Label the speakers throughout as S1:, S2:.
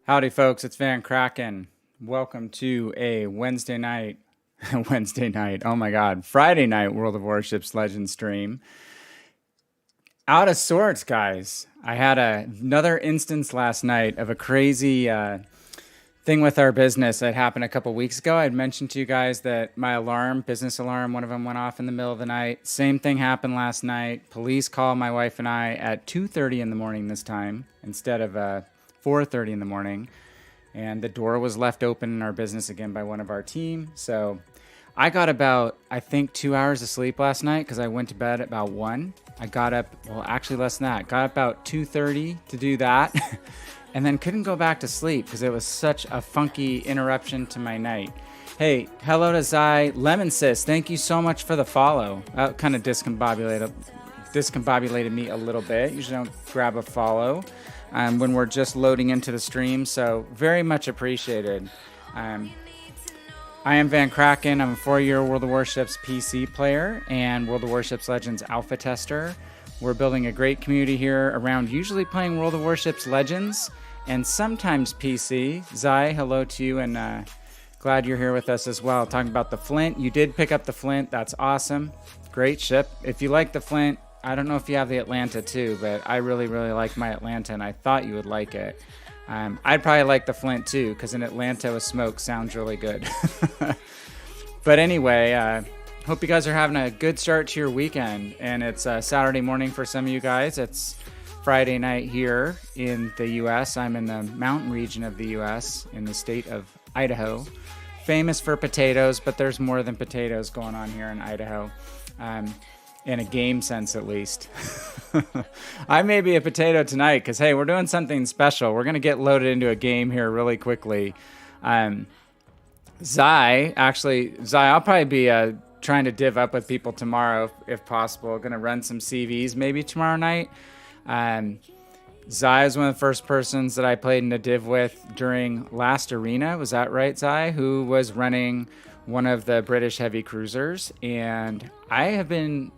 S1: Howdy, folks. It's VannKraken. Welcome to a Wednesday night. Oh my God. Friday night World of Warships Legend stream. Out of sorts, guys. I had another instance last night of a crazy thing with our business that happened a couple weeks ago. I'd mentioned to you guys that my alarm, business alarm, one of them went off in the middle of the night. Same thing happened last night. Police called my wife and I at 2:30 in the morning this time instead of 4:30 in the morning. And the door was left open in our business again by one of our team. So I got about, I think, 2 hours of sleep last night because I went to bed at about 1. I got up, well, actually less than that. Got up about 2:30 to do that. And then couldn't go back to sleep because it was such a funky interruption to my night. Hey, hello to Zai. Lemon Sis, thank you so much for the follow. That kind of discombobulated me a little bit. Usually don't grab a follow when we're just loading into the stream, so very much appreciated. I am VannKraken. I'm a 4-year World of Warships PC player and World of Warships Legends alpha tester. We're building a great community here around usually playing World of Warships Legends and sometimes PC. Zai, hello to you, and glad you're here with us as well. Talking about the Flint. You did pick up the Flint. That's awesome. Great ship. If you like the Flint, I don't know if you have the Atlanta too, but I really, really like my Atlanta, and I thought you would like it. I'd probably like the Flint too, because an Atlanta with smoke sounds really good. But anyway, hope you guys are having a good start to your weekend. And it's Saturday morning for some of you guys. It's Friday night here in the U.S. I'm in the mountain region of the U.S. in the state of Idaho. Famous for potatoes, but there's more than potatoes going on here in Idaho. In a game sense, at least. I may be a potato tonight because, hey, we're doing something special. We're going to get loaded into a game here really quickly. Zai, I'll probably be trying to div up with people tomorrow if possible. Going to run some CVs maybe tomorrow night. Zai is one of the first persons that I played in a div with during last arena. Was that right, Zai? Who was running one of the British heavy cruisers. And I have been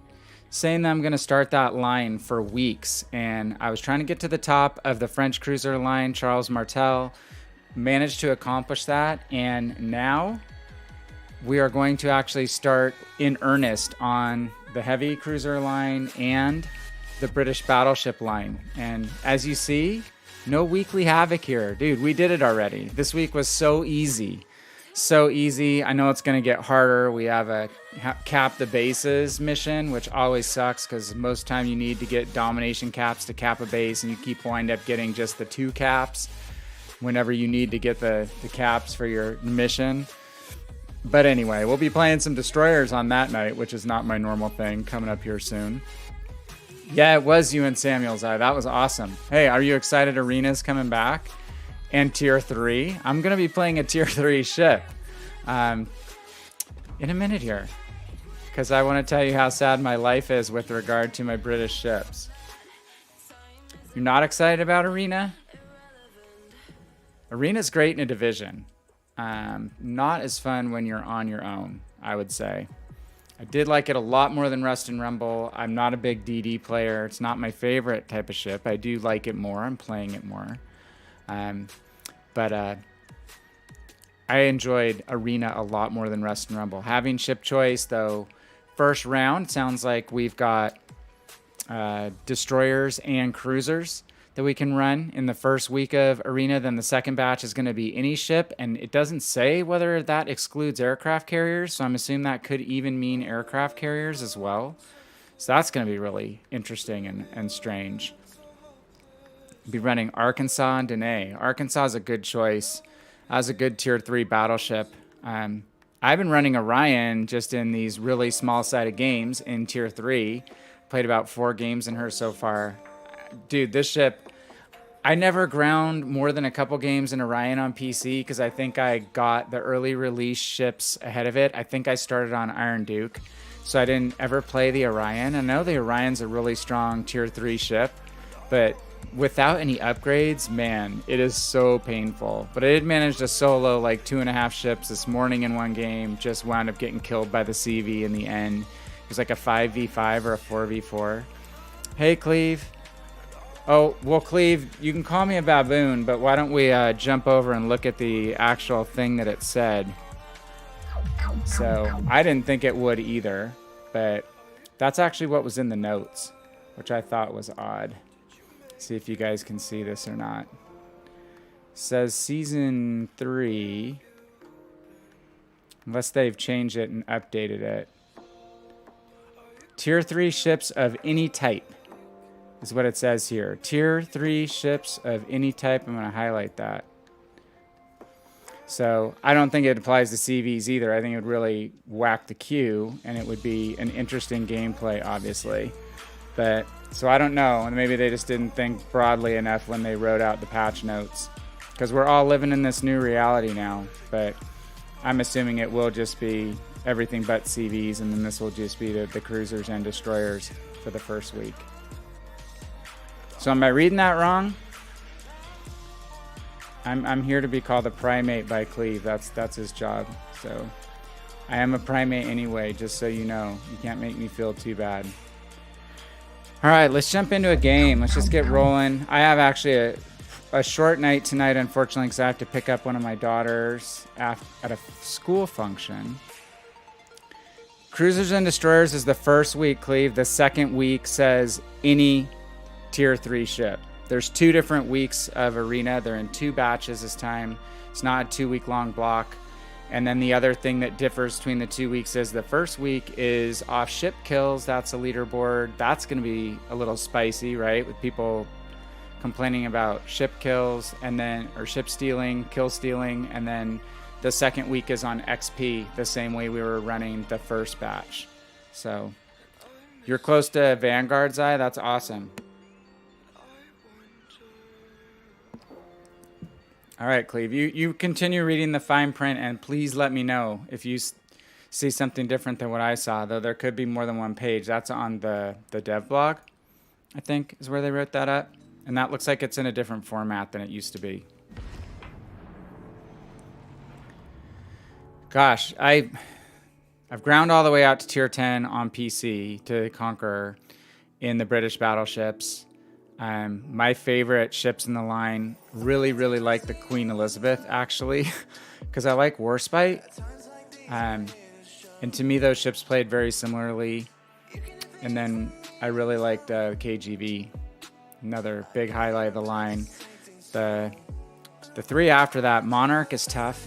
S1: saying that I'm going to start that line for weeks, and I was trying to get to the top of the French cruiser line, Charles Martel, managed to accomplish that, and now we are going to actually start in earnest on the heavy cruiser line and the British battleship line. And as you see, no weekly havoc here. Dude, we did it already. This week was so easy. So easy. I know it's going to get harder. We have a cap the bases mission, which always sucks because most time you need to get domination caps to cap a base, and you wind up getting just the 2 caps whenever you need to get the caps for your mission. But anyway, we'll be playing some destroyers on that night, which is not my normal thing, coming up here soon. Yeah, it was you and Samuel's Eye. That was awesome. Hey, are you excited Arena's coming back? And Tier 3. I'm going to be playing a Tier 3 ship in a minute here, because I want to tell you how sad my life is with regard to my British ships. You're not excited about Arena? Arena's great in a division. Not as fun when you're on your own, I would say. I did like it a lot more than Rust and Rumble. I'm not a big DD player. It's not my favorite type of ship. I do like it more. I'm playing it more. But I enjoyed Arena a lot more than Rust and Rumble. Having ship choice, though, first round, sounds like we've got destroyers and cruisers that we can run in the first week of Arena. Then the second batch is going to be any ship, and it doesn't say whether that excludes aircraft carriers, so I'm assuming that could even mean aircraft carriers as well. So that's going to be really interesting and strange. Be running Arkansas and Danae. Arkansas is a good choice. As a good Tier 3 battleship. I've been running Orion just in these really small-sided games in Tier 3. Played about 4 games in her so far. Dude, this ship, I never ground more than a couple games in Orion on PC because I think I got the early release ships ahead of it. I think I started on Iron Duke, so I didn't ever play the Orion. I know the Orion's a really strong Tier 3 ship, but without any upgrades, man, it is so painful. But I did manage to solo like 2.5 ships this morning in one game. Just wound up getting killed by the CV in the end. It was like a 5v5 or a 4v4. Hey, Cleve. Oh, well, Cleve, you can call me a baboon, but why don't we jump over and look at the actual thing that it said. So I didn't think it would either, but that's actually what was in the notes, which I thought was odd. See if you guys can see this or not. It says season 3, unless they've changed it and updated it. Tier 3 ships of any type is what it says here. Tier 3 ships of any type. I'm going to highlight that. So I don't think it applies to CVs either. I think it would really whack the queue, and it would be an interesting gameplay, obviously. But so I don't know, and maybe they just didn't think broadly enough when they wrote out the patch notes, because we're all living in this new reality now. But I'm assuming it will just be everything but CVs, and then this will just be the cruisers and destroyers for the first week. So am I reading that wrong? I'm here to be called a primate by Cleve. That's his job. So I am a primate anyway, just so you know. You can't make me feel too bad. All right, let's jump into a game. Let's just get rolling. I have actually a short night tonight, unfortunately, because I have to pick up one of my daughters at a school function. Cruisers and Destroyers is the first week, Cleve. The second week says any tier 3 ship. There's 2 different weeks of arena. They're in 2 batches this time. It's not a 2-week-long block. And then the other thing that differs between the 2 weeks is the first week is off ship kills. That's a leaderboard. That's going to be a little spicy, right? With people complaining about ship kills and then, or ship stealing, kill stealing. And then the second week is on XP, the same way we were running the first batch. So you're close to Vanguard's Eye. That's awesome. All right, Cleve, you continue reading the fine print, and please let me know if you see something different than what I saw, though there could be more than one page. That's on the dev blog, I think, is where they wrote that up. And that looks like it's in a different format than it used to be. Gosh, I've ground all the way out to tier 10 on PC to Conqueror in the British battleships. My favorite ships in the line, really like the Queen Elizabeth, actually, because I like Warspite. And to me, those ships played very similarly. And then I really liked KGB, another big highlight of the line. The 3 after that, Monarch is tough.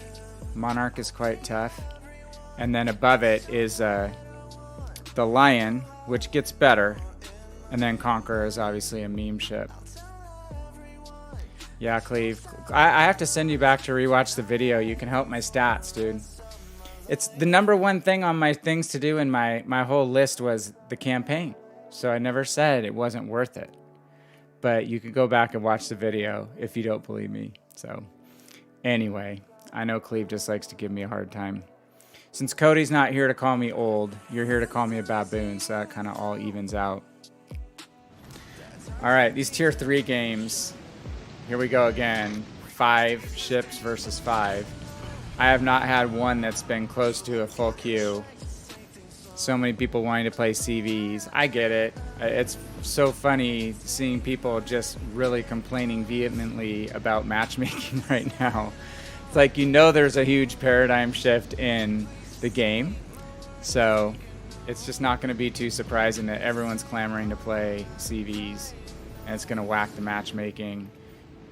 S1: Monarch is quite tough. And then above it is the Lion, which gets better. And then Conqueror is obviously a meme ship. Yeah, Cleve. I have to send you back to rewatch the video. You can help my stats, dude. It's the #1 thing on my things to do in my whole list was the campaign. So I never said it wasn't worth it. But you could go back and watch the video if you don't believe me. So anyway, I know Cleve just likes to give me a hard time. Since Cody's not here to call me old, you're here to call me a baboon, so that kind of all evens out. All right, these tier 3 games, here we go again. 5 ships versus 5. I have not had one that's been close to a full queue. So many people wanting to play CVs. I get it. It's so funny seeing people just really complaining vehemently about matchmaking right now. It's like, you know, there's a huge paradigm shift in the game. So it's just not going to be too surprising that everyone's clamoring to play CVs. And it's going to whack the matchmaking.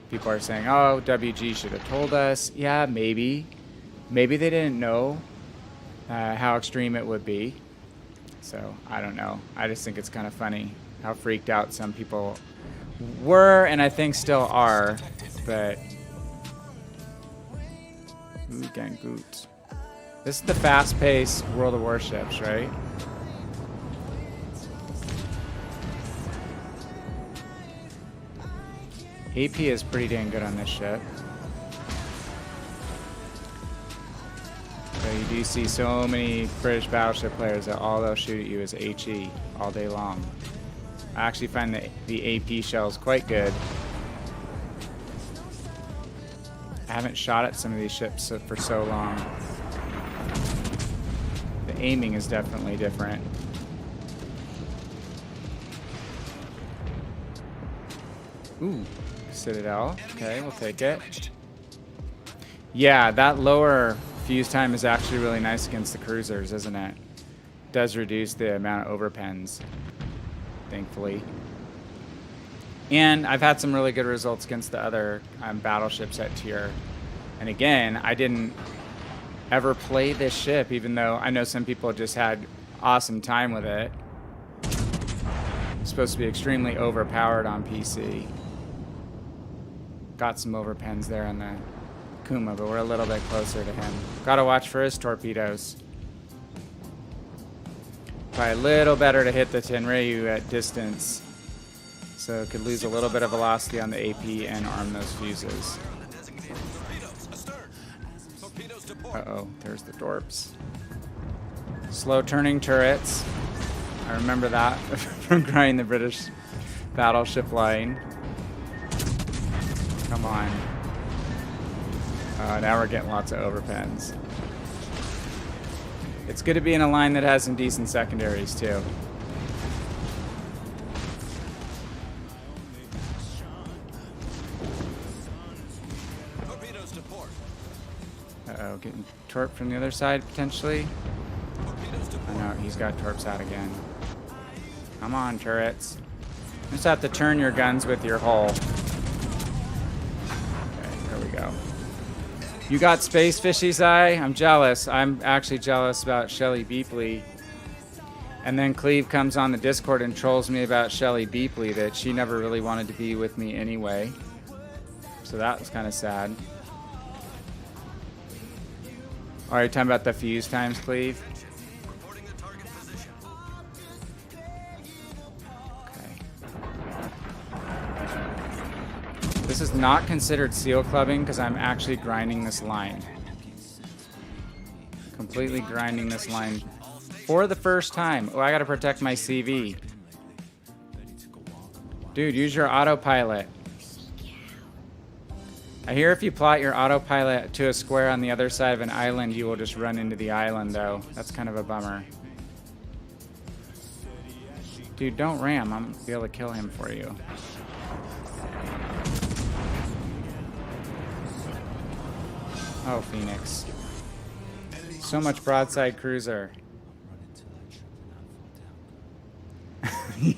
S1: People are saying, oh, WG should have told us. Yeah, maybe. Maybe they didn't know how extreme it would be. So, I don't know. I just think it's kind of funny how freaked out some people were, and I think still are. But, again, Goot. This is the fast-paced World of Warships, right? AP is pretty dang good on this ship. So you do see so many British battleship players that all they'll shoot at you is HE all day long. I actually find the AP shells quite good. I haven't shot at some of these ships for so long. The aiming is definitely different. Ooh, Citadel. Okay, we'll take it. Yeah, that lower fuse time is actually really nice against the cruisers, isn't it? Does reduce the amount of overpens, thankfully. And I've had some really good results against the other battleships at tier. And again, I didn't ever play this ship, even though I know some people just had awesome time with it. It's supposed to be extremely overpowered on PC. Got some overpens there on the Kuma, but we're a little bit closer to him. Gotta watch for his torpedoes. Probably a little better to hit the Tenryu at distance, so it could lose a little bit of velocity on the AP and arm those fuses. Uh-oh, there's the Dorps. Slow turning turrets. I remember that from grinding the British battleship line. Come on. Now we're getting lots of overpens. It's good to be in a line that has some decent secondaries too. Uh-oh, getting torp from the other side potentially. Oh no, he's got torps out again. Come on, turrets. You just have to turn your guns with your hull. Okay, there we go. You got space fishies, I'm jealous. I'm actually jealous about Shelly Beepley. And then Cleve comes on the Discord and trolls me about Shelly Beepley, that she never really wanted to be with me anyway. So that was kind of sad. Are you talking about the fuse times, Cleve? This is not considered seal clubbing because I'm actually grinding this line. Completely grinding this line for the first time. Oh, I gotta protect my CV. Dude, use your autopilot. I hear if you plot your autopilot to a square on the other side of an island, you will just run into the island, though. That's kind of a bummer. Dude, don't ram. I'm gonna be able to kill him for you. Oh, Phoenix. So much broadside cruiser.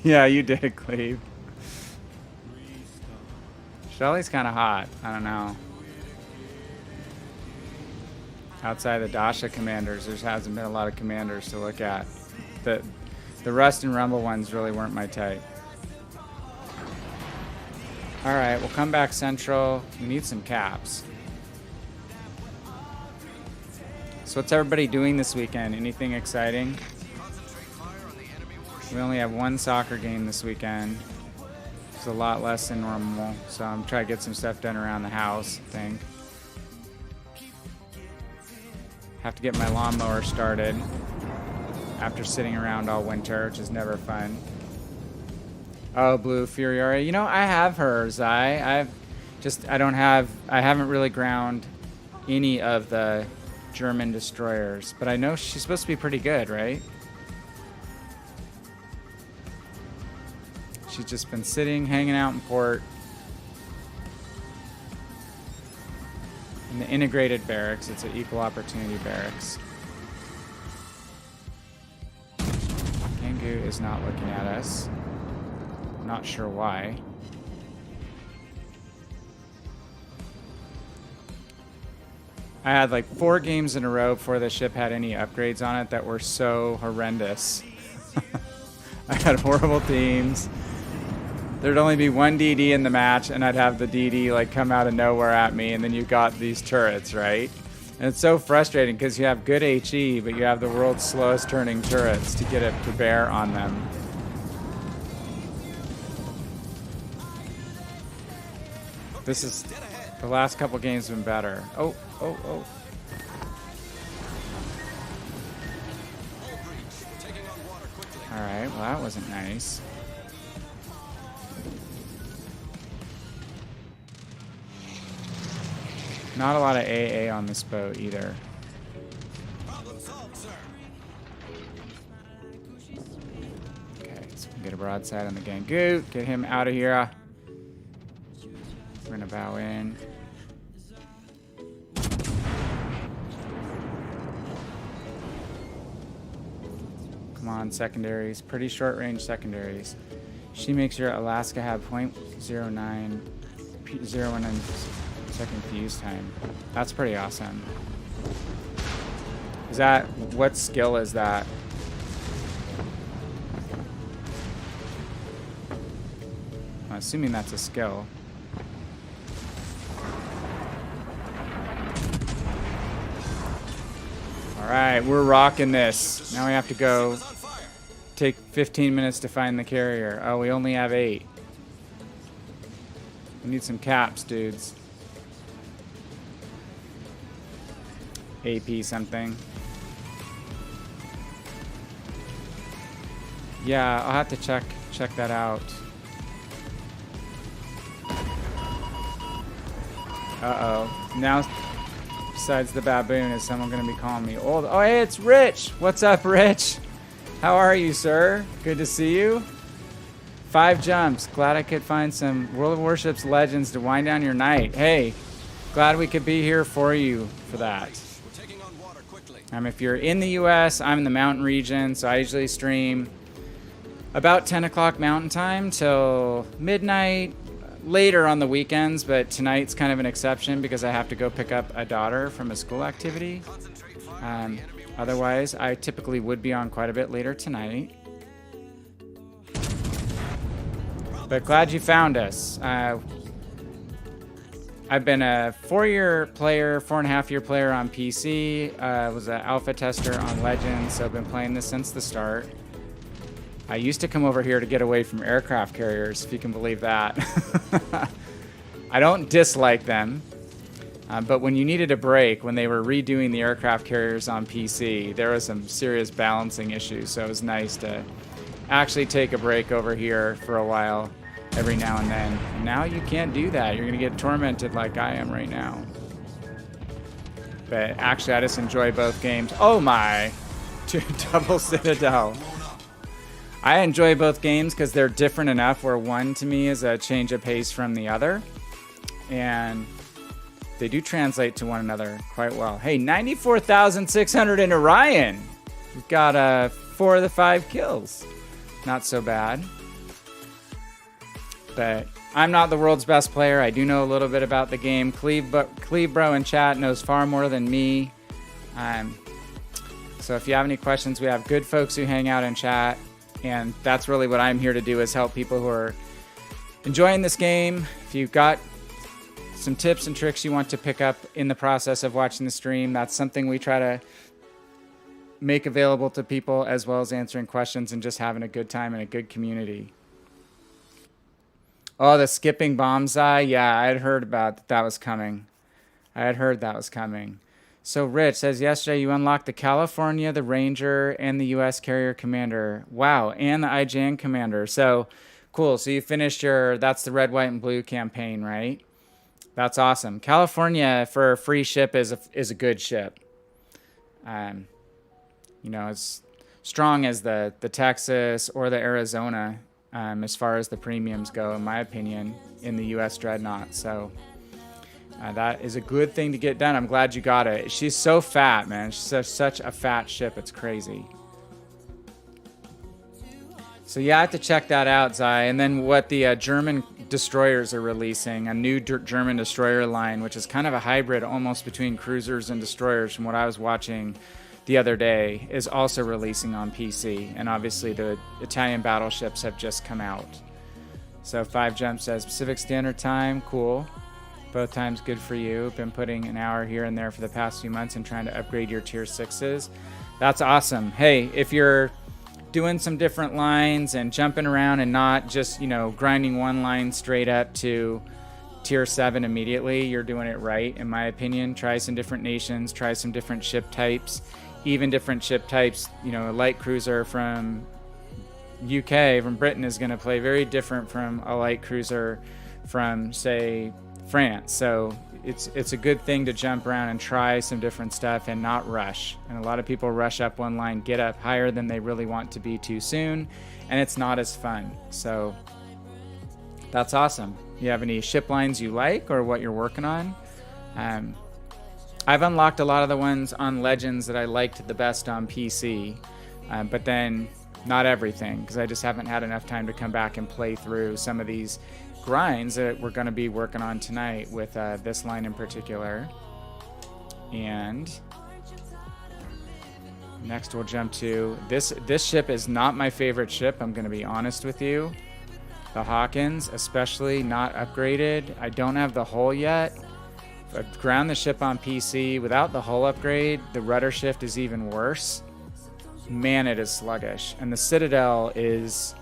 S1: Yeah, you did, Cleve. Shelly's kind of hot. I don't know. Outside the Dasha commanders, there hasn't been a lot of commanders to look at. The Rust and Rumble ones really weren't my type. Alright, we'll come back central. We need some caps. So what's everybody doing this weekend? Anything exciting? We only have one soccer game this weekend. It's a lot less than normal, so I'm trying to get some stuff done around the house, I think. Have to get my lawnmower started after sitting around all winter, which is never fun. Oh, Blue Furiore. You know, I have her, Zai. I haven't really ground any of the German destroyers, but I know she's supposed to be pretty good, right? She's just been sitting, hanging out in port. In the integrated barracks, it's an equal opportunity barracks. Kangu is not looking at us. Not sure why. I had like 4 games in a row before the ship had any upgrades on it that were so horrendous. I had horrible teams. There'd only be one DD in the match, and I'd have the DD like come out of nowhere at me, and then you got these turrets, right? And it's so frustrating because you have good HE, but you have the world's slowest turning turrets to get it to bear on them. This is... the last couple games have been better. Oh. Alright, well that wasn't nice. Not a lot of AA on this boat either. Okay, so we can get a broadside on the Gangu. Get him out of here. We're gonna bow in. Come on, secondaries. Pretty short range secondaries. She makes your Alaska have 0.09 second fuse time. That's pretty awesome. Is that, what skill is that? I'm assuming that's a skill. Alright, we're rocking this. Now we have to go take 15 minutes to find the carrier. Oh, we only have 8. We need some caps, dudes. AP something. Yeah, I'll have to check that out. Uh-oh. Now, besides the baboon, is someone going to be calling me old? Oh, hey, it's Rich. What's up, Rich? How are you, sir? Good to see you. 5 jumps. Glad I could find some World of Warships legends to wind down your night. Hey, glad we could be here for you for that. If you're in the U.S., I'm in the mountain region, so I usually stream about 10 o'clock mountain time till midnight, later on the weekends, but tonight's kind of an exception because I have to go pick up a daughter from a school activity. Otherwise, I typically would be on quite a bit later tonight. But glad you found us. I've been a 4.5-year player on PC. Was an alpha tester on Legends, so I've been playing this since the start. I used to come over here to get away from aircraft carriers, if you can believe that. I don't dislike them, but when you needed a break, when they were redoing the aircraft carriers on PC, there was some serious balancing issues, so it was nice to actually take a break over here for a while every now and then. Now you can't do that. You're going to get tormented like I am right now. But actually, I just enjoy both games. Oh my! Double Citadel. I enjoy both games because they're different enough where one to me is a change of pace from the other. And they do translate to one another quite well. Hey, 94,600 in Orion. We've got 4 of the 5 kills. Not so bad. But I'm not the world's best player. I do know a little bit about the game. Cleve Bro in chat knows far more than me. So if you have any questions, we have good folks who hang out in chat. And that's really what I'm here to do, is help people who are enjoying this game. If you've got some tips and tricks you want to pick up in the process of watching the stream, that's something we try to make available to people, as well as answering questions and just having a good time in a good community. Oh, the skipping bombs eye. Yeah, I had heard about that was coming. I had heard that was coming. So Rich says, yesterday you unlocked the California, the Ranger, and the U.S. Carrier Commander. Wow, and the IJN Commander. So cool. So you finished that's the red, white, and blue campaign, right? That's awesome. California for a free ship is a good ship. As strong as the Texas or the Arizona, as far as the premiums go, in my opinion, in the U.S. Dreadnought. So that is a good thing to get done. I'm glad you got it. She's so fat, man. She's such a fat ship. It's crazy. So yeah, I have to check that out, Zai. And then what the German destroyers are releasing, a new German destroyer line, which is kind of a hybrid almost between cruisers and destroyers from what I was watching the other day, is also releasing on PC. And obviously the Italian battleships have just come out. So 5 Jump says Pacific Standard Time, cool. Both times good for you. Been putting an hour here and there for the past few months and trying to upgrade your tier 6s. That's awesome. Hey, if you're doing some different lines and jumping around and not just, grinding one line straight up to tier 7 immediately, you're doing it right, in my opinion. Try some different nations, try some different ship types, even different ship types. A light cruiser from UK, from Britain, is going to play very different from a light cruiser from, say, France. So it's a good thing to jump around and try some different stuff and not rush. And a lot of people rush up one line, get up higher than they really want to be too soon, and it's not as fun. So that's awesome. You have any ship lines you like or what you're working on? I've unlocked a lot of the ones on Legends that I liked the best on PC, but then not everything, because I just haven't had enough time to come back and play through some of these grinds that we're going to be working on tonight with this line in particular. And next we'll jump to this ship is not my favorite ship, I'm going to be honest with you. The Hawkins, especially not upgraded. I don't have the hull yet. If I ground the ship on PC without the hull upgrade, the rudder shift is even worse. Man, it is sluggish. And the Citadel is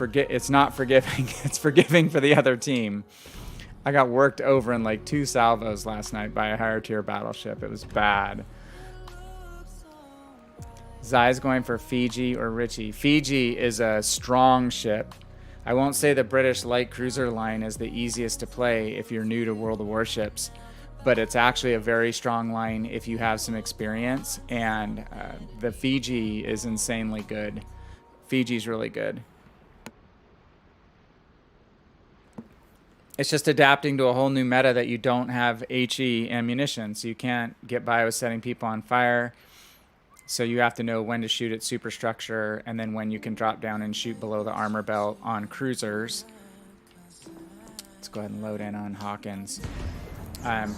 S1: it's not forgiving. It's forgiving for the other team. I got worked over in like 2 salvos last night by a higher tier battleship. It was bad. Zai's going for Fiji or Richie. Fiji is a strong ship. I won't say the British light cruiser line is the easiest to play if you're new to World of Warships, but it's actually a very strong line if you have some experience, and the Fiji is insanely good. Fiji's really good. It's just adapting to a whole new meta that you don't have HE ammunition, so you can't get by with setting people on fire. So you have to know when to shoot at superstructure and then when you can drop down and shoot below the armor belt on cruisers. Let's go ahead and load in on Hawkins. I've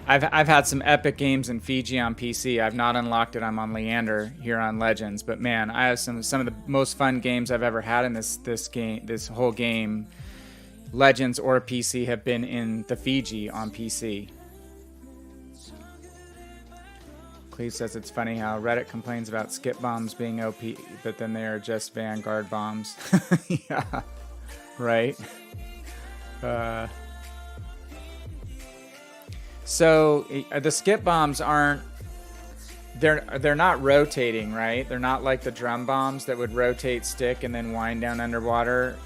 S1: had some epic games in Fiji on PC. I've not unlocked it. I'm on Leander here on Legends. But man, I have some of the most fun games I've ever had in this whole game. Legends or PC have been in the Fiji on PC. Cleve says it's funny how Reddit complains about skip bombs being OP, but then they are just Vanguard bombs. Yeah, right. So the skip bombs aren't. They're not rotating, right? They're not like the drum bombs that would rotate, stick, and then wind down underwater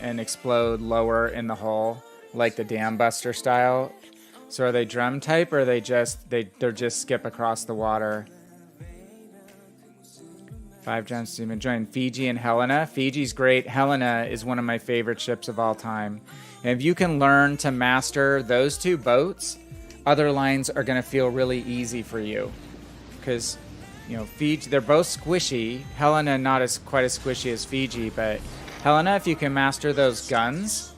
S1: and explode lower in the hull, like the Dam Buster style. So are they drum type, or are they're just skip across the water? 5 jumps to join Fiji and Helena. Fiji's great. Helena is one of my favorite ships of all time. And if you can learn to master those 2 boats, other lines are going to feel really easy for you. Because, you know, Fiji, they're both squishy. Helena not quite as squishy as Fiji, but Helena, if you can master those guns,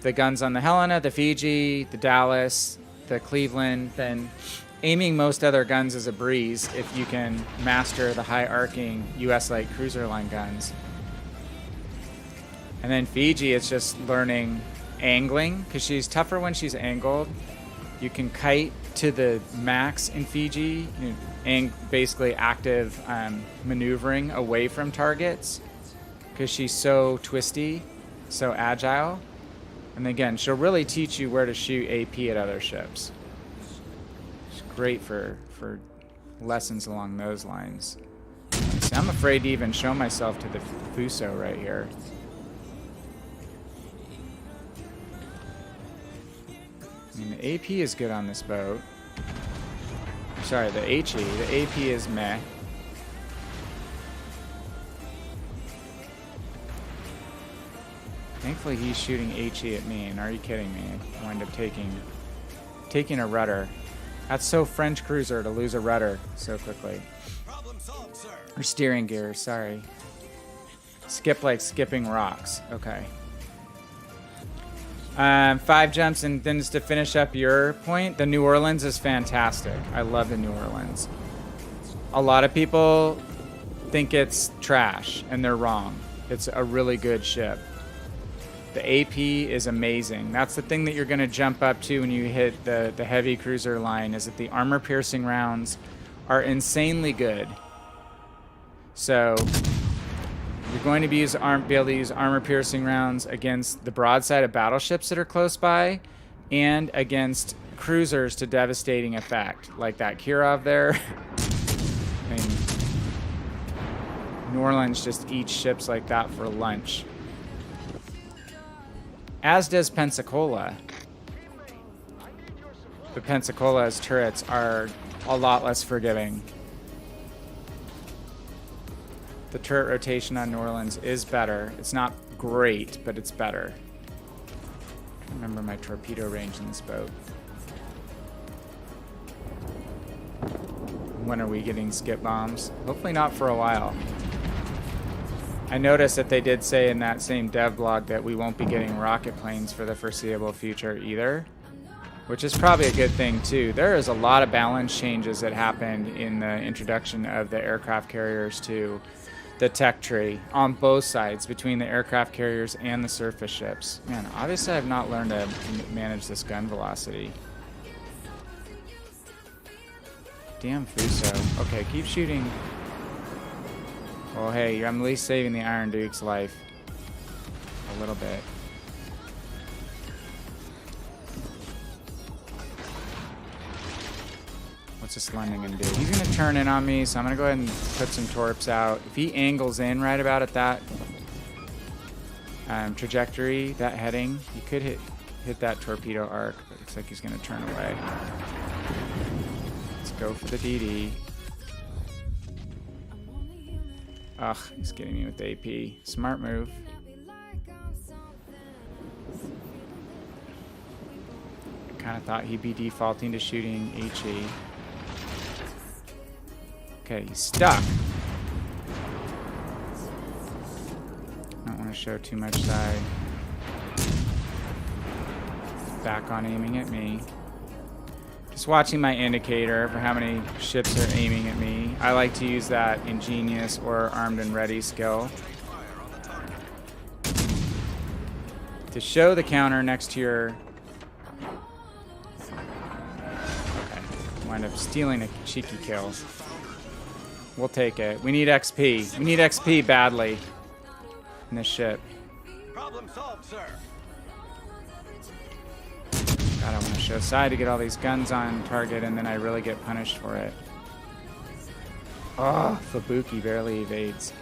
S1: the guns on the Helena, the Fiji, the Dallas, the Cleveland, then aiming most other guns is a breeze if you can master the high arcing US light cruiser line guns. And then Fiji, it's just learning angling, because she's tougher when she's angled. You can kite to the max in Fiji, and basically active maneuvering away from targets, because she's so twisty, so agile. And again, she'll really teach you where to shoot AP at other ships. It's great for lessons along those lines. See, I'm afraid to even show myself to the Fuso right here. I mean, the AP is good on this boat. Sorry, the HE. The AP is meh. Thankfully, he's shooting HE at me, and are you kidding me? I wind up taking a rudder. That's so French cruiser to lose a rudder so quickly. Or steering gear, sorry. Skip like skipping rocks. Okay. 5 jumps, and then just to finish up your point, the New Orleans is fantastic. I love the New Orleans. A lot of people think it's trash, and they're wrong. It's a really good ship. The AP is amazing. That's the thing that you're going to jump up to when you hit the heavy cruiser line, is that the armor-piercing rounds are insanely good. So you're going to be able to use armor-piercing rounds against the broadside of battleships that are close by, and against cruisers to devastating effect, like that Kirov there. I mean, New Orleans just eats ships like that for lunch. As does Pensacola. But Pensacola's turrets are a lot less forgiving. The turret rotation on New Orleans is better. It's not great, but it's better. remember my torpedo range in this boat. When are we getting skip bombs? Hopefully not for a while. I noticed that they did say in that same dev blog that we won't be getting rocket planes for the foreseeable future either, which is probably a good thing too. There is a lot of balance changes that happened in the introduction of the aircraft carriers to the tech tree on both sides, between the aircraft carriers and the surface ships. Man, obviously I've not learned to manage this gun velocity. Damn Fuso. Okay, keep shooting. Well, hey, I'm at least saving the Iron Duke's life. A little bit. What's this London gonna do? He's gonna turn in on me, so I'm gonna go ahead and put some torps out. If he angles in right about at that trajectory, that heading, he could hit that torpedo arc, but it looks like he's gonna turn away. Let's go for the DD. Ugh, he's getting me with AP. Smart move. I kind of thought he'd be defaulting to shooting HE. Okay, he's stuck. Don't want to show too much side. Back on aiming at me. Just watching my indicator for how many ships are aiming at me. I like to use that ingenious or armed and ready skill to show the counter next to your... Okay, wind up stealing a cheeky kill. We'll take it. We need XP. We need XP badly in this ship.
S2: Problem solved, sir.
S1: God, I want to show side to get all these guns on target, and then I really get punished for it. Oh, Fubuki barely evades.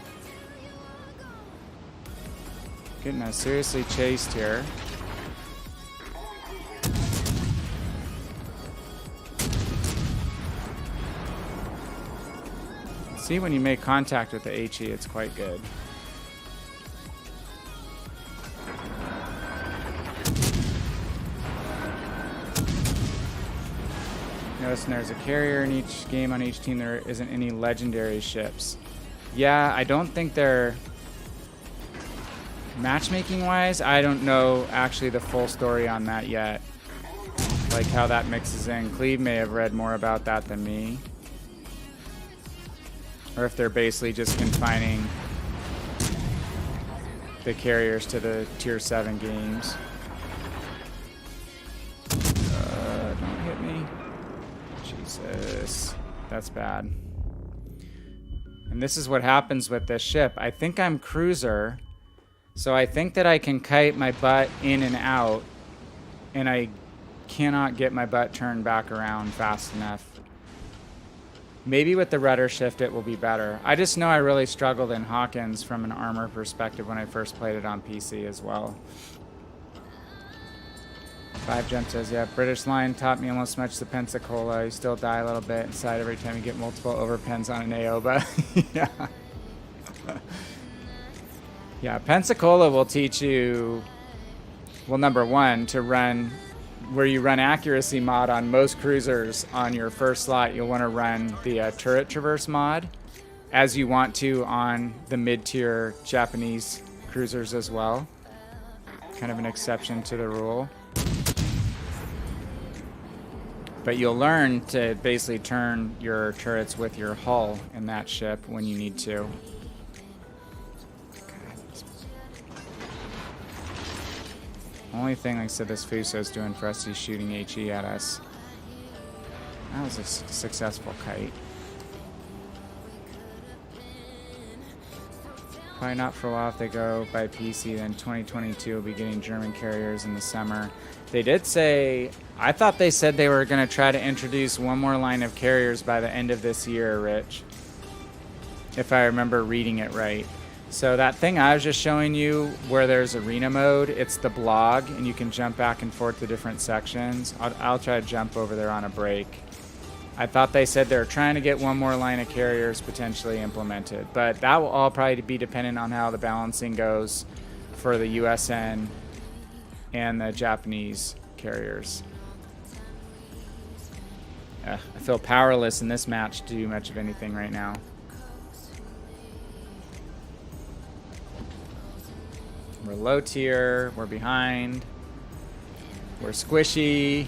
S1: Getting us seriously chased here. See, when you make contact with the HE, it's quite good. Noticing there's a carrier in each game on each team. There isn't any legendary ships. Yeah, I don't think they're... Matchmaking-wise, I don't know actually the full story on that yet. Like how that mixes in. Cleve may have read more about that than me. Or if they're basically just confining the carriers to the Tier 7 games. Don't hit me. Jesus. That's bad. And this is what happens with this ship. I think I'm cruiser, so I think that I can kite my butt in and out, and I cannot get my butt turned back around fast enough. Maybe with the rudder shift it will be better. I just know I really struggled in Hawkins from an armor perspective when I first played it on PC as well. 5 Jump says, yeah, British line taught me almost as much as the Pensacola. You still die a little bit inside every time you get multiple overpens on an AOBA. Yeah. Yeah, Pensacola will teach you, well, number one, to run where you run accuracy mod on most cruisers. On your first slot, you'll want to run the turret traverse mod, as you want to on the mid-tier Japanese cruisers as well. Kind of an exception to the rule. But you'll learn to basically turn your turrets with your hull in that ship when you need to. Only thing, like I said, this Fuso's doing for us is shooting HE at us. That was a successful kite. Probably not for a while if they go by PC. Then 2022 will be getting German carriers in the summer. They did say, I thought they said they were going to try to introduce one more line of carriers by the end of this year, Rich. If I remember reading it right. So that thing I was just showing you where there's arena mode, it's the blog, and you can jump back and forth to different sections. I'll try to jump over there on a break. I thought they said they're trying to get one more line of carriers potentially implemented, but that will all probably be dependent on how the balancing goes for the USN and the Japanese carriers. I feel powerless in this match to do much of anything right now. We're low tier, we're behind, we're squishy.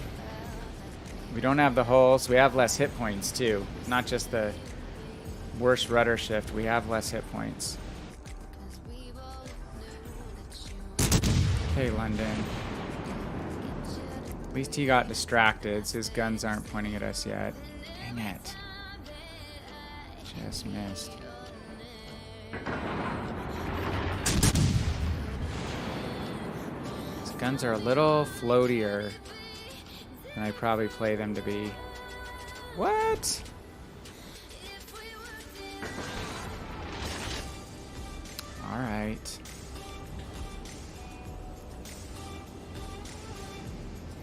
S1: We don't have the hull, so we have less hit points too. Not just the worst rudder shift, we have less hit points. Okay, London. At least he got distracted, so his guns aren't pointing at us yet. Dang it. Just missed. His guns are a little floatier than I probably play them to be. What? All right.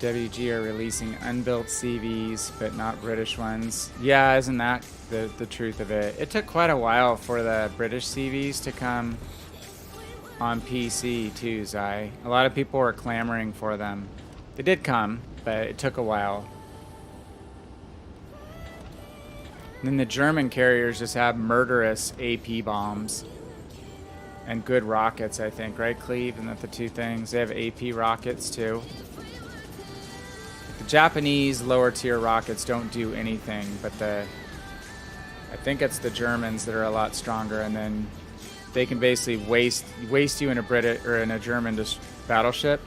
S1: WG are releasing unbuilt CVs, but not British ones. Yeah, isn't that the truth of it? It took quite a while for the British CVs to come on PC too, Zai. A lot of people were clamoring for them. They did come, but it took a while. And then the German carriers just have murderous AP bombs and good rockets, I think, right, Cleve? Isn't that the two things? They have AP rockets too. The Japanese lower tier rockets don't do anything, but I think it's the Germans that are a lot stronger, and then they can basically waste you in a British or in a German battleship.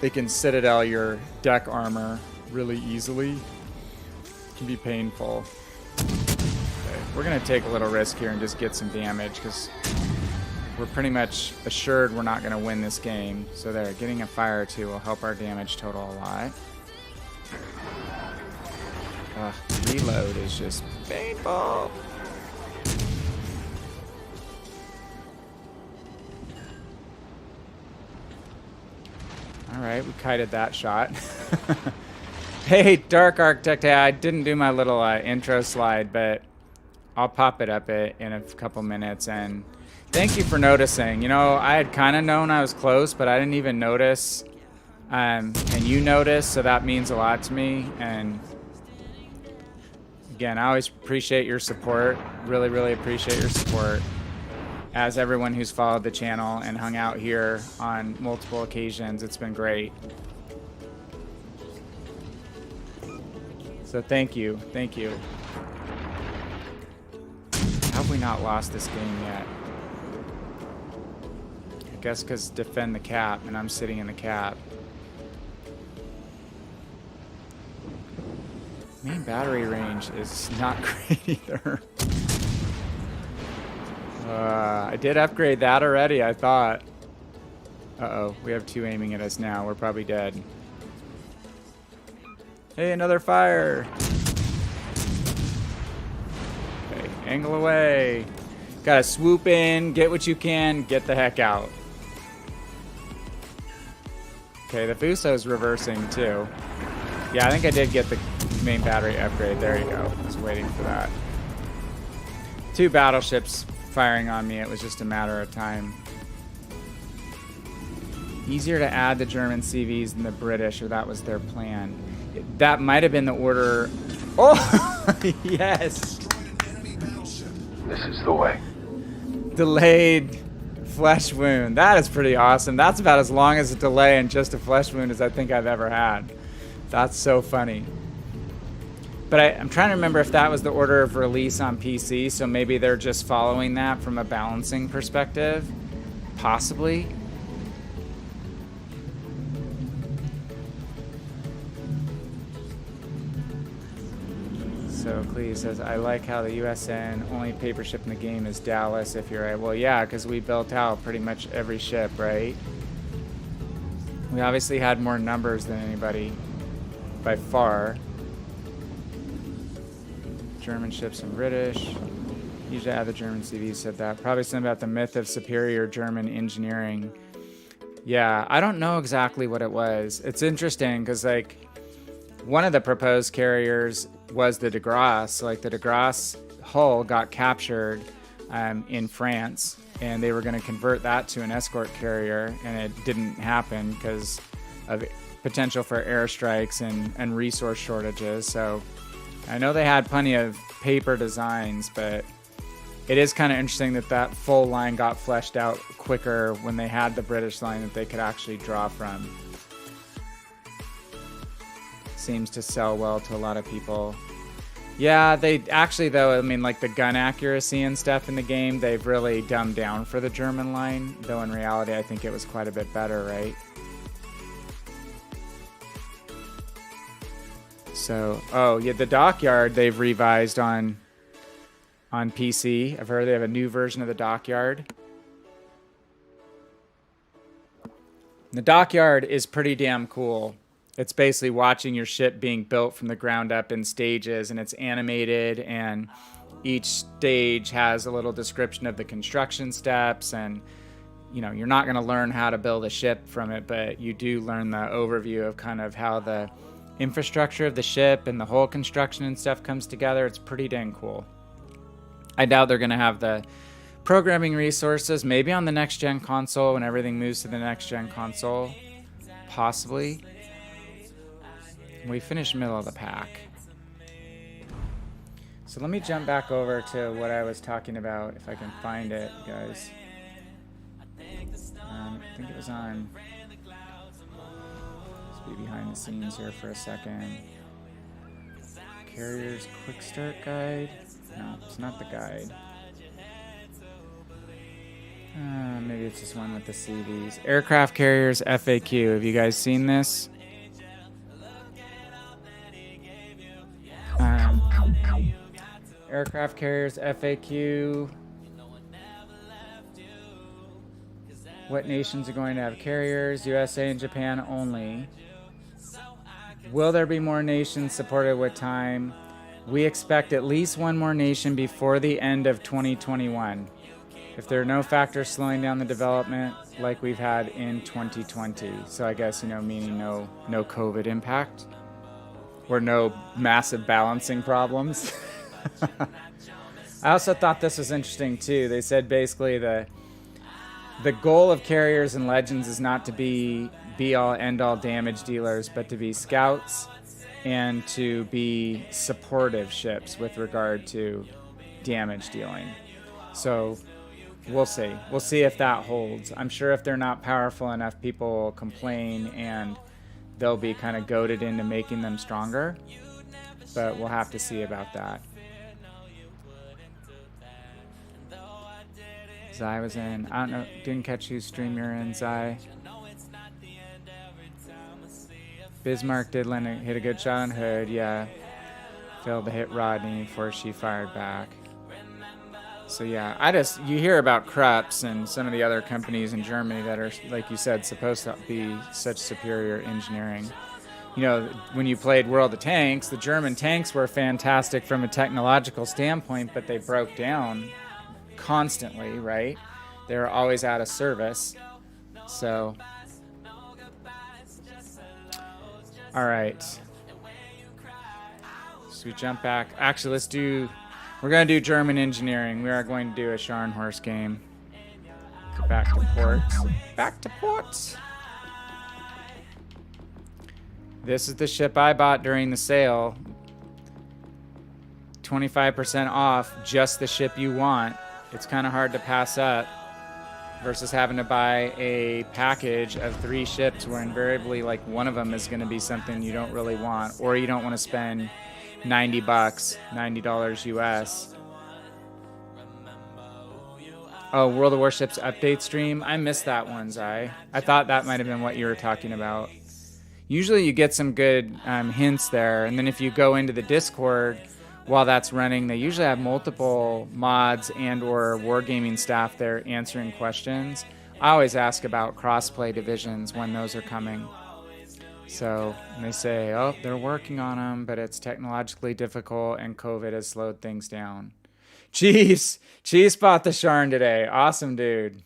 S1: They can citadel your deck armor really easily. It can be painful. Okay, we're gonna take a little risk here and just get some damage because we're pretty much assured we're not gonna win this game. So there, getting a fire or two will help our damage total a lot. Reload is just painful. Alright, we kited that shot. Hey, Dark Architect, hey, I didn't do my little intro slide, but I'll pop it up in a couple minutes. And thank you for noticing. You know, I had kind of known I was close, but I didn't even notice. And you noticed, so that means a lot to me. And again, I always appreciate your support. Really, really appreciate your support. As everyone who's followed the channel and hung out here on multiple occasions, it's been great. So thank you, thank you. How have we not lost this game yet? I guess because defend the cap, and I'm sitting in the cap. Main battery range is not great either. I did upgrade that already, I thought. Uh-oh, we have two aiming at us now. We're probably dead. Hey, another fire! Okay, angle away. Gotta swoop in, get what you can, get the heck out. Okay, the Fuso's reversing too. Yeah, I think I did get the main battery upgrade. There you go. I was waiting for that. Two battleships firing on me. It was just a matter of time. Easier to add the German CVs than the British, or that was their plan. That might have been the order. Oh, yes.
S3: This is the way.
S1: Delayed flesh wound. That is pretty awesome. That's about as long as a delay in just a flesh wound as I think I've ever had. That's so funny. But I'm trying to remember if that was the order of release on PC, so maybe they're just following that from a balancing perspective. Possibly. So Cleve says, I like how the USN only paper ship in the game is Dallas, if you're right. Well, yeah, because we built out pretty much every ship, right? We obviously had more numbers than anybody by far. German ships and British. Usually add the German CV said that. Probably something about the myth of superior German engineering. Yeah, I don't know exactly what it was. It's interesting because, like, one of the proposed carriers was the de Grasse. Like, the de Grasse hull got captured in France, and they were going to convert that to an escort carrier, and it didn't happen because of potential for airstrikes and resource shortages. So I know they had plenty of paper designs, but it is kind of interesting that that full line got fleshed out quicker when they had the British line that they could actually draw from. Seems to sell well to a lot of people. Yeah, they actually, though, I mean, like the gun accuracy and stuff in the game, they've really dumbed down for the German line, though in reality I think it was quite a bit better, right? So, oh yeah, the Dockyard they've revised on PC. I've heard they have a new version of the Dockyard. The Dockyard is pretty damn cool. It's basically watching your ship being built from the ground up in stages, and it's animated, and each stage has a little description of the construction steps, and you know, you're not going to learn how to build a ship from it, but you do learn the overview of kind of how the infrastructure of the ship and the whole construction and stuff comes together. It's pretty dang cool. I doubt they're going to have the programming resources, maybe on the next gen console when everything moves to the next gen console, possibly. We finished middle of the pack. So let me jump back over to what I was talking about, if I can find it, guys. I think it was on... Let's be behind the scenes here for a second. Carrier's Quick Start Guide. No, it's not the guide. Maybe it's just one with the CVs. Aircraft Carriers FAQ. Have you guys seen this? Aircraft Carriers FAQ. What nations are going to have carriers? USA and Japan only. Will there be more nations supported with time? We expect at least one more nation before the end of 2021. If there are no factors slowing down the development like we've had in 2020. So I guess, you know, meaning no COVID impact or no massive balancing problems. I also thought this was interesting too. They said basically the goal of carriers and legends is not to be all end all damage dealers, but to be scouts and to be supportive ships with regard to damage dealing. So we'll see. We'll see if that holds. I'm sure if they're not powerful enough, people will complain and they'll be kind of goaded into making them stronger. But we'll have to see about that. Zai was in. I don't know. Didn't catch whose stream you're in, Zai. Bismarck did hit a good shot on Hood. Yeah. Failed to hit Rodney before she fired back. So yeah, you hear about Krupps and some of the other companies in Germany that are, like you said, supposed to be such superior engineering. You know, when you played World of Tanks, the German tanks were fantastic from a technological standpoint, but they broke down constantly, right? They were always out of service. So, all right. So we jump back. Actually, we're going to do German engineering. We are going to do a Scharnhorst game. Get back to ports. Back to ports. This is the ship I bought during the sale. 25% off, just the ship you want. It's kind of hard to pass up versus having to buy a package of 3 ships where invariably like one of them is going to be something you don't really want, or you don't want to spend $90, $90 US. Oh, World of Warships update stream. I missed that one, Zai. I thought that might have been what you were talking about. Usually you get some good hints there, and then if you go into the Discord while that's running, they usually have multiple mods and or wargaming staff there answering questions. I always ask about crossplay divisions when those are coming. So they say, oh, they're working on them, but it's technologically difficult and COVID has slowed things down. Cheese bought the Sharn today. Awesome, dude.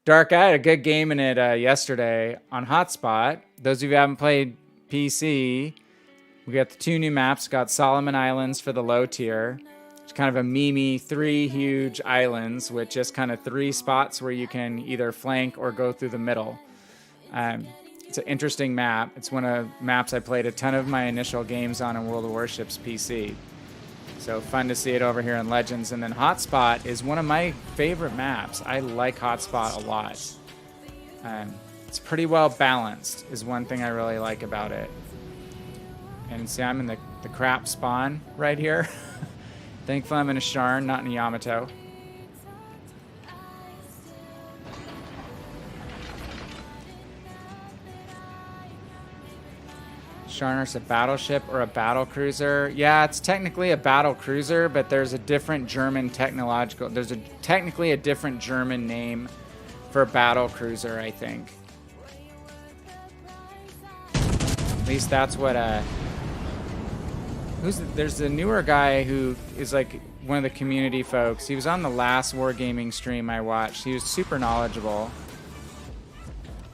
S1: Dark, I had a good game in it yesterday on Hotspot. Those of you who haven't played PC, we got the 2 new maps. Got Solomon Islands for the low tier. It's kind of a memey 3 huge islands with just kind of 3 spots where you can either flank or go through the middle. It's an interesting map. It's one of the maps I played a ton of my initial games on in World of Warships PC. So fun to see it over here in Legends. And then Hotspot is one of my favorite maps. I like Hotspot a lot. It's pretty well balanced is one thing I really like about it. And see, I'm in the crap spawn right here. Thankfully, I'm in a Sharn, not in a Yamato. Scharnhorst, a battleship or a battle cruiser? Yeah, it's technically a battle cruiser, but there's a different German technological... There's technically a different German name for battle cruiser, I think. At least that's what... There's a newer guy who is like one of the community folks. He was on the last Wargaming stream I watched. He was super knowledgeable.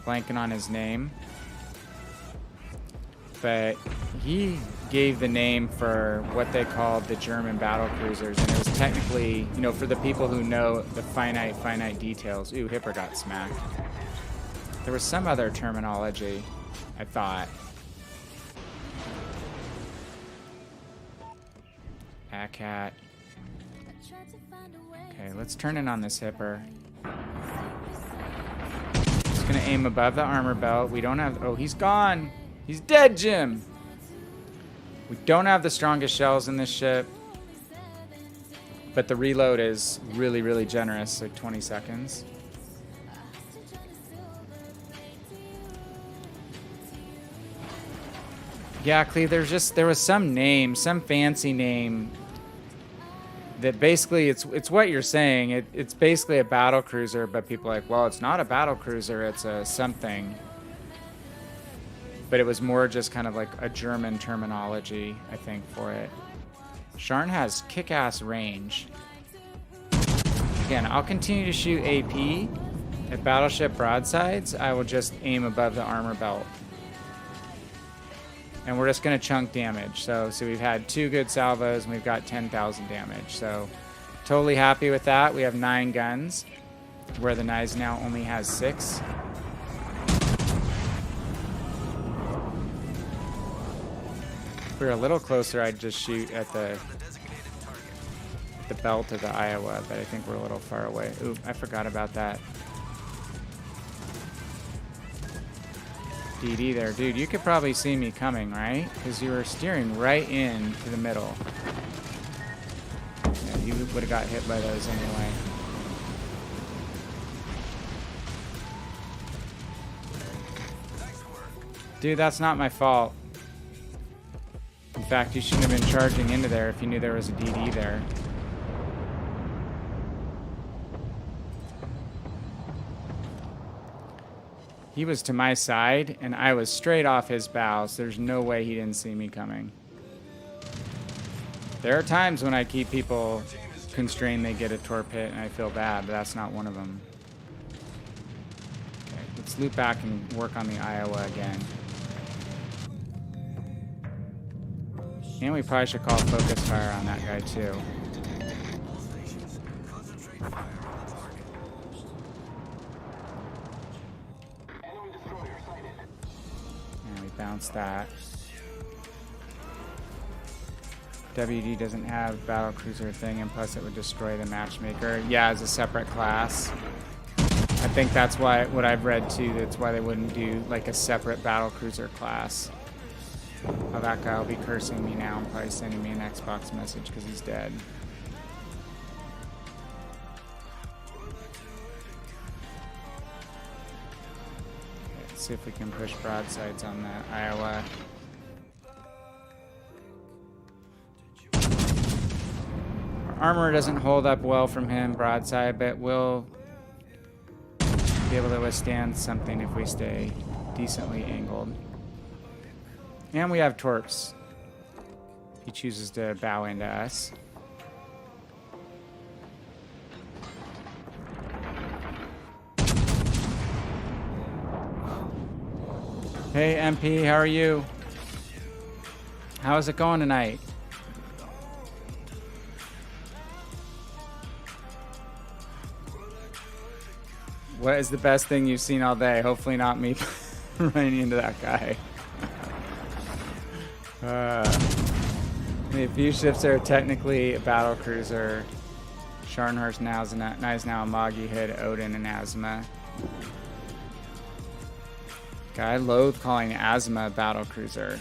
S1: Blanking on his name. But he gave the name for what they called the German battle cruisers. And it was technically, you know, for the people who know the finite details. Ooh, Hipper got smacked. There was some other terminology, I thought. Cat. Okay, let's turn in on this Hipper. Just gonna aim above the armor belt. We don't have... Oh, he's gone! He's dead, Jim! We don't have the strongest shells in this ship. But the reload is really, really generous, like 20 seconds. Yeah, Cleve, there was some name, some fancy name that basically it's what you're saying. It's basically a battle cruiser, but people are like, well, it's not a battle cruiser, it's a something. But it was more just kind of like a German terminology, I think, for it. Sharn has kick-ass range. Again, I'll continue to shoot AP. At battleship broadsides, I will just aim above the armor belt. And we're just going to chunk damage. So we've had 2 good salvos, and we've got 10,000 damage. So totally happy with that. We have 9 guns, where the Knives now only has 6. If we were a little closer, I'd just shoot at the belt of the Iowa, but I think we're a little far away. Ooh, I forgot about that. DD there. Dude, you could probably see me coming, right? Because you were steering right into the middle. Yeah, you would have got hit by those anyway. Dude, that's not my fault. In fact, you shouldn't have been charging into there if you knew there was a DD there. He was to my side, and I was straight off his bows. There's no way he didn't see me coming. There are times when I keep people constrained, they get a torp hit, and I feel bad, but that's not one of them. Okay, let's loop back and work on the Iowa again. And we probably should call focus fire on that guy, too. Bounce that. WD doesn't have battlecruiser thing, and plus it would destroy the matchmaker. Yeah, as a separate class. I think that's why, what I've read too, that's why they wouldn't do like a separate battlecruiser class. Oh, that guy will be cursing me now and probably sending me an Xbox message because he's dead. See if we can push broadsides on the Iowa. Our armor doesn't hold up well from him broadside, but we'll be able to withstand something if we stay decently angled. And we have torps. He chooses to bow into us. Hey MP, how are you? How's it going tonight? What is the best thing you've seen all day? Hopefully not me running into that guy. The few ships that are technically a battle cruiser. Scharnhorst now is now a Magi Hood, Odin, and Azuma. God, I loathe calling Azuma a battle cruiser.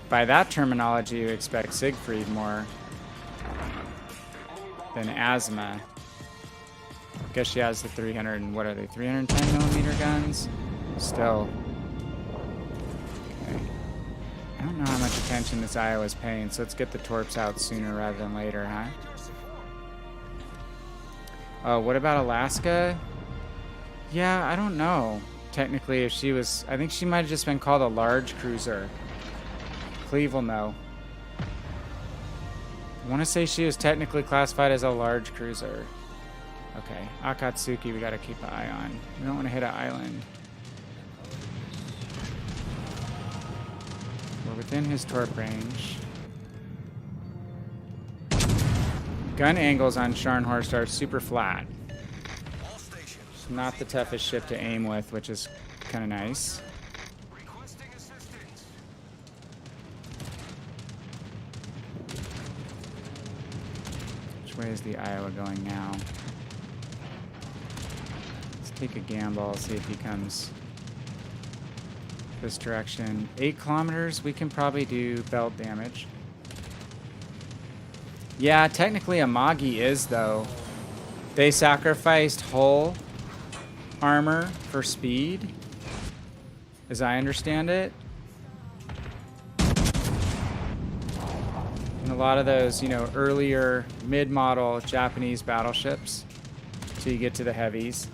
S1: By that terminology, you expect Siegfried more than Azuma. I guess she has the 300 and what are they, 310 millimeter guns? Still. Okay. I don't know how much attention this Iowa's paying, so let's get the torps out sooner rather than later, huh? Oh, what about Alaska? Yeah, I don't know. Technically, if she was, I think she might have just been called a large cruiser. Cleve will know. I want to say she was technically classified as a large cruiser. Okay, Akatsuki we gotta keep an eye on. We don't want to hit an island. We're within his torp range. Gun angles on Scharnhorst are super flat. It's not the toughest ship to aim with, which is kind of nice. Which way is the Iowa going now? Let's take a gamble, see if he comes this direction. 8 kilometers, we can probably do belt damage. Yeah, technically a Magi is, though. They sacrificed hull armor for speed, as I understand it. And a lot of those, you know, earlier mid-model Japanese battleships, till you get to the heavies.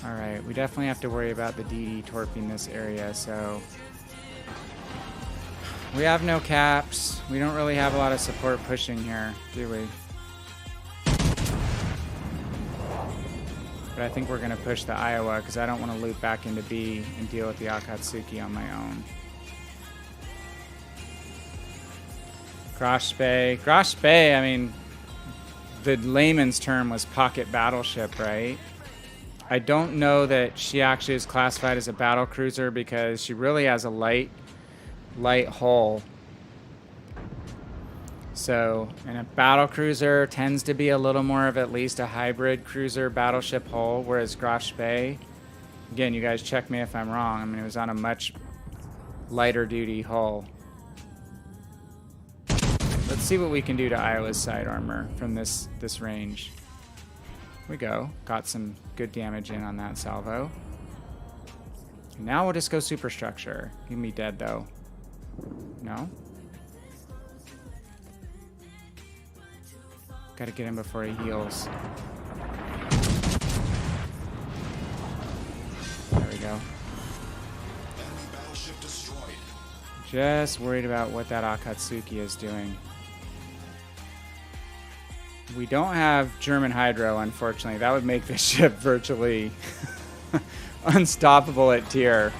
S1: Alright, we definitely have to worry about the DD torping this area, so... We have no caps. We don't really have a lot of support pushing here, do we? But I think we're going to push the Iowa because I don't want to loop back into B and deal with the Akatsuki on my own. Grosh Bay. Grosh Bay, I mean, the layman's term was pocket battleship, right? I don't know that she actually is classified as a battle cruiser because she really has a light hull. So, and a battle cruiser tends to be a little more of at least a hybrid cruiser battleship hull, whereas Grosh Bay, again, you guys check me if I'm wrong. I mean, it was on a much lighter duty hull. Let's see what we can do to Iowa's side armor from this range. Here we go. Got some good damage in on that salvo. Now we'll just go superstructure. He can be dead though. No? Gotta get him before he heals. There we go. Just worried about what that Akatsuki is doing. We don't have German Hydro, unfortunately. That would make this ship virtually unstoppable at tier.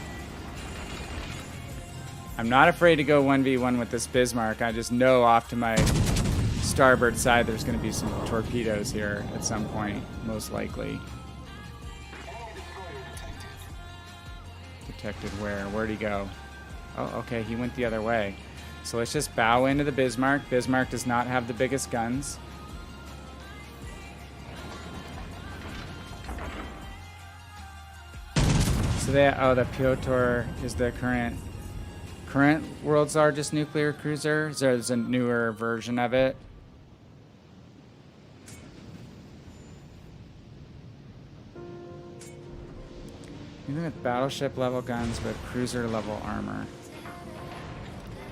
S1: I'm not afraid to go 1v1 with this Bismarck. I just know off to my starboard side there's going to be some torpedoes here at some point, most likely. Detected where? Where'd he go? Oh, okay, he went the other way. So let's just bow into the Bismarck. Bismarck does not have the biggest guns. So they, oh, the Piotr is the current world's largest nuclear cruiser. There's a newer version of it. Even with battleship level guns with cruiser level armor.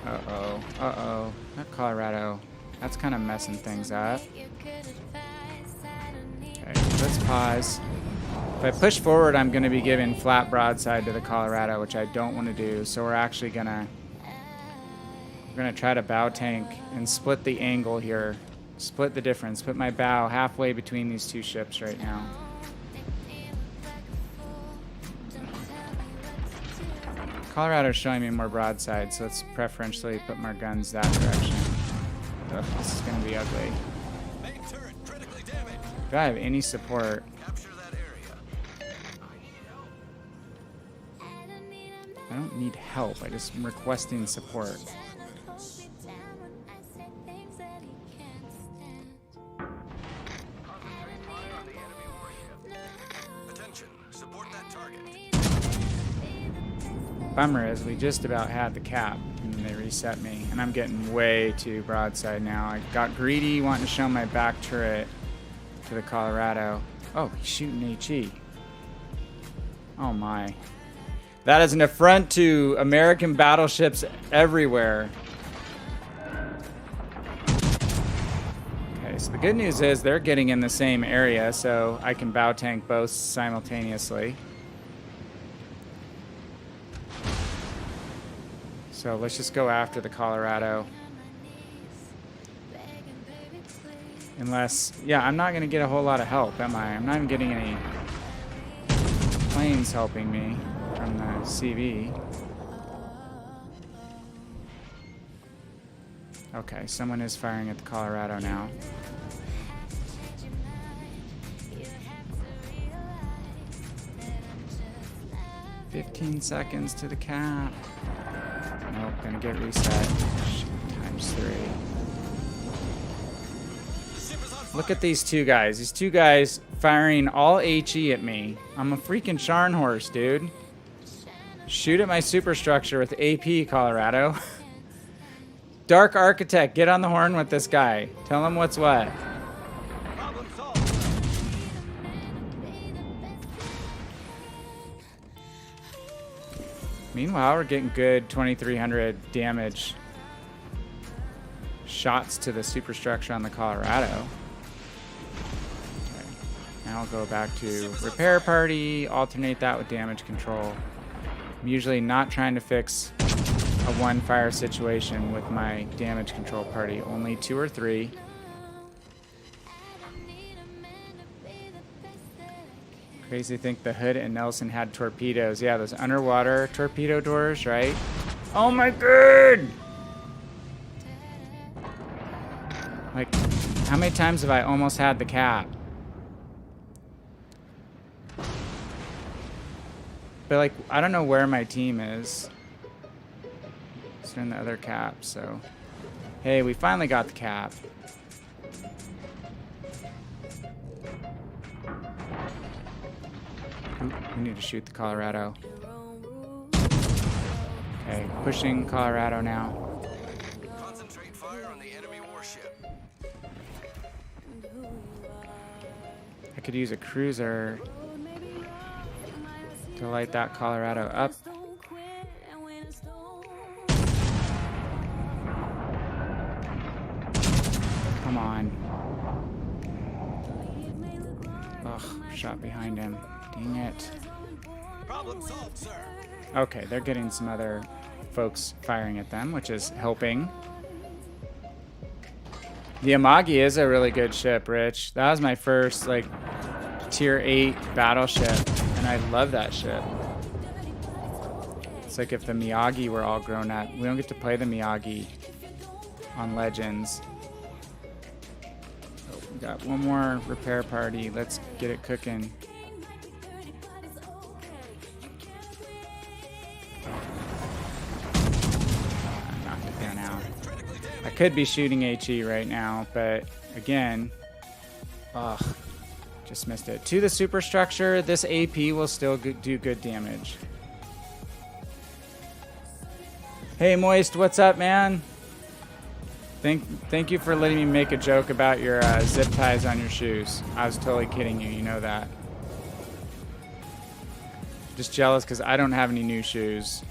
S1: Uh-oh. Uh-oh. That Colorado. That's kind of messing things up. Okay, let's pause. If I push forward, I'm going to be giving flat broadside to the Colorado, which I don't want to do. So we're actually going to try to bow tank and split the angle here. Split the difference. Put my bow halfway between these two ships right now. Colorado's showing me more broadside, so let's preferentially put more guns that direction. Ugh, this is going to be ugly. Do I have any support?
S2: Capture that area.
S1: I don't need help. I just am requesting support.
S2: Attention, support that target.
S1: Bummer is we just about had the cap and they reset me, and I'm getting way too broadside now. I got greedy wanting to show my back turret to the Colorado. Oh, he's shooting HE. Oh my. That is an affront to American battleships everywhere. Okay, so the good news is they're getting in the same area, so I can bow tank both simultaneously. So let's just go after the Colorado. Unless, yeah, I'm not going to get a whole lot of help, am I? I'm not even getting any planes helping me from the CV. Okay, someone is firing at the Colorado now. 15 seconds to the cap. Nope, gonna get reset. Times 3. Look at these two guys. These two guys firing all HE at me. I'm a freaking Scharnhorst, dude. Shoot at my superstructure with AP, Colorado. Dark Architect, get on the horn with this guy. Tell him what's what.
S2: Problem solved.
S1: Meanwhile, we're getting good 2,300 damage shots to the superstructure on the Colorado. Okay. Now I'll go back to repair party, alternate that with damage control. I'm usually not trying to fix a one fire situation with my damage control party, only 2 or 3. Crazy to think the Hood and Nelson had torpedoes. Yeah, those underwater torpedo doors, right? Oh my god! Like, how many times have I almost had the cap? But like, I don't know where my team is. It's in the other cap, so. Hey, we finally got the cap. Ooh, we need to shoot the Colorado. Okay, pushing Colorado now.
S2: Concentrate fire on the enemy warship.
S1: I could use a cruiser to light that Colorado up. Come on. Ugh, shot behind him. Dang it.
S2: Problem solved, sir.
S1: Okay, they're getting some other folks firing at them, which is helping. The Amagi is a really good ship, Rich. That was my first, like, tier 8 battleship, and I love that ship. It's like if the Miyagi were all grown up. We don't get to play the Miyagi on Legends. Oh, we got one more repair party. Let's get it cooking. Knocked it down now. I could be shooting HE right now, but again, ugh, just missed it. To the superstructure, this AP will still do good damage. Hey Moist, what's up, man? Thank you for letting me make a joke about your zip ties on your shoes. I was totally kidding you, you know that. Just jealous because I don't have any new shoes.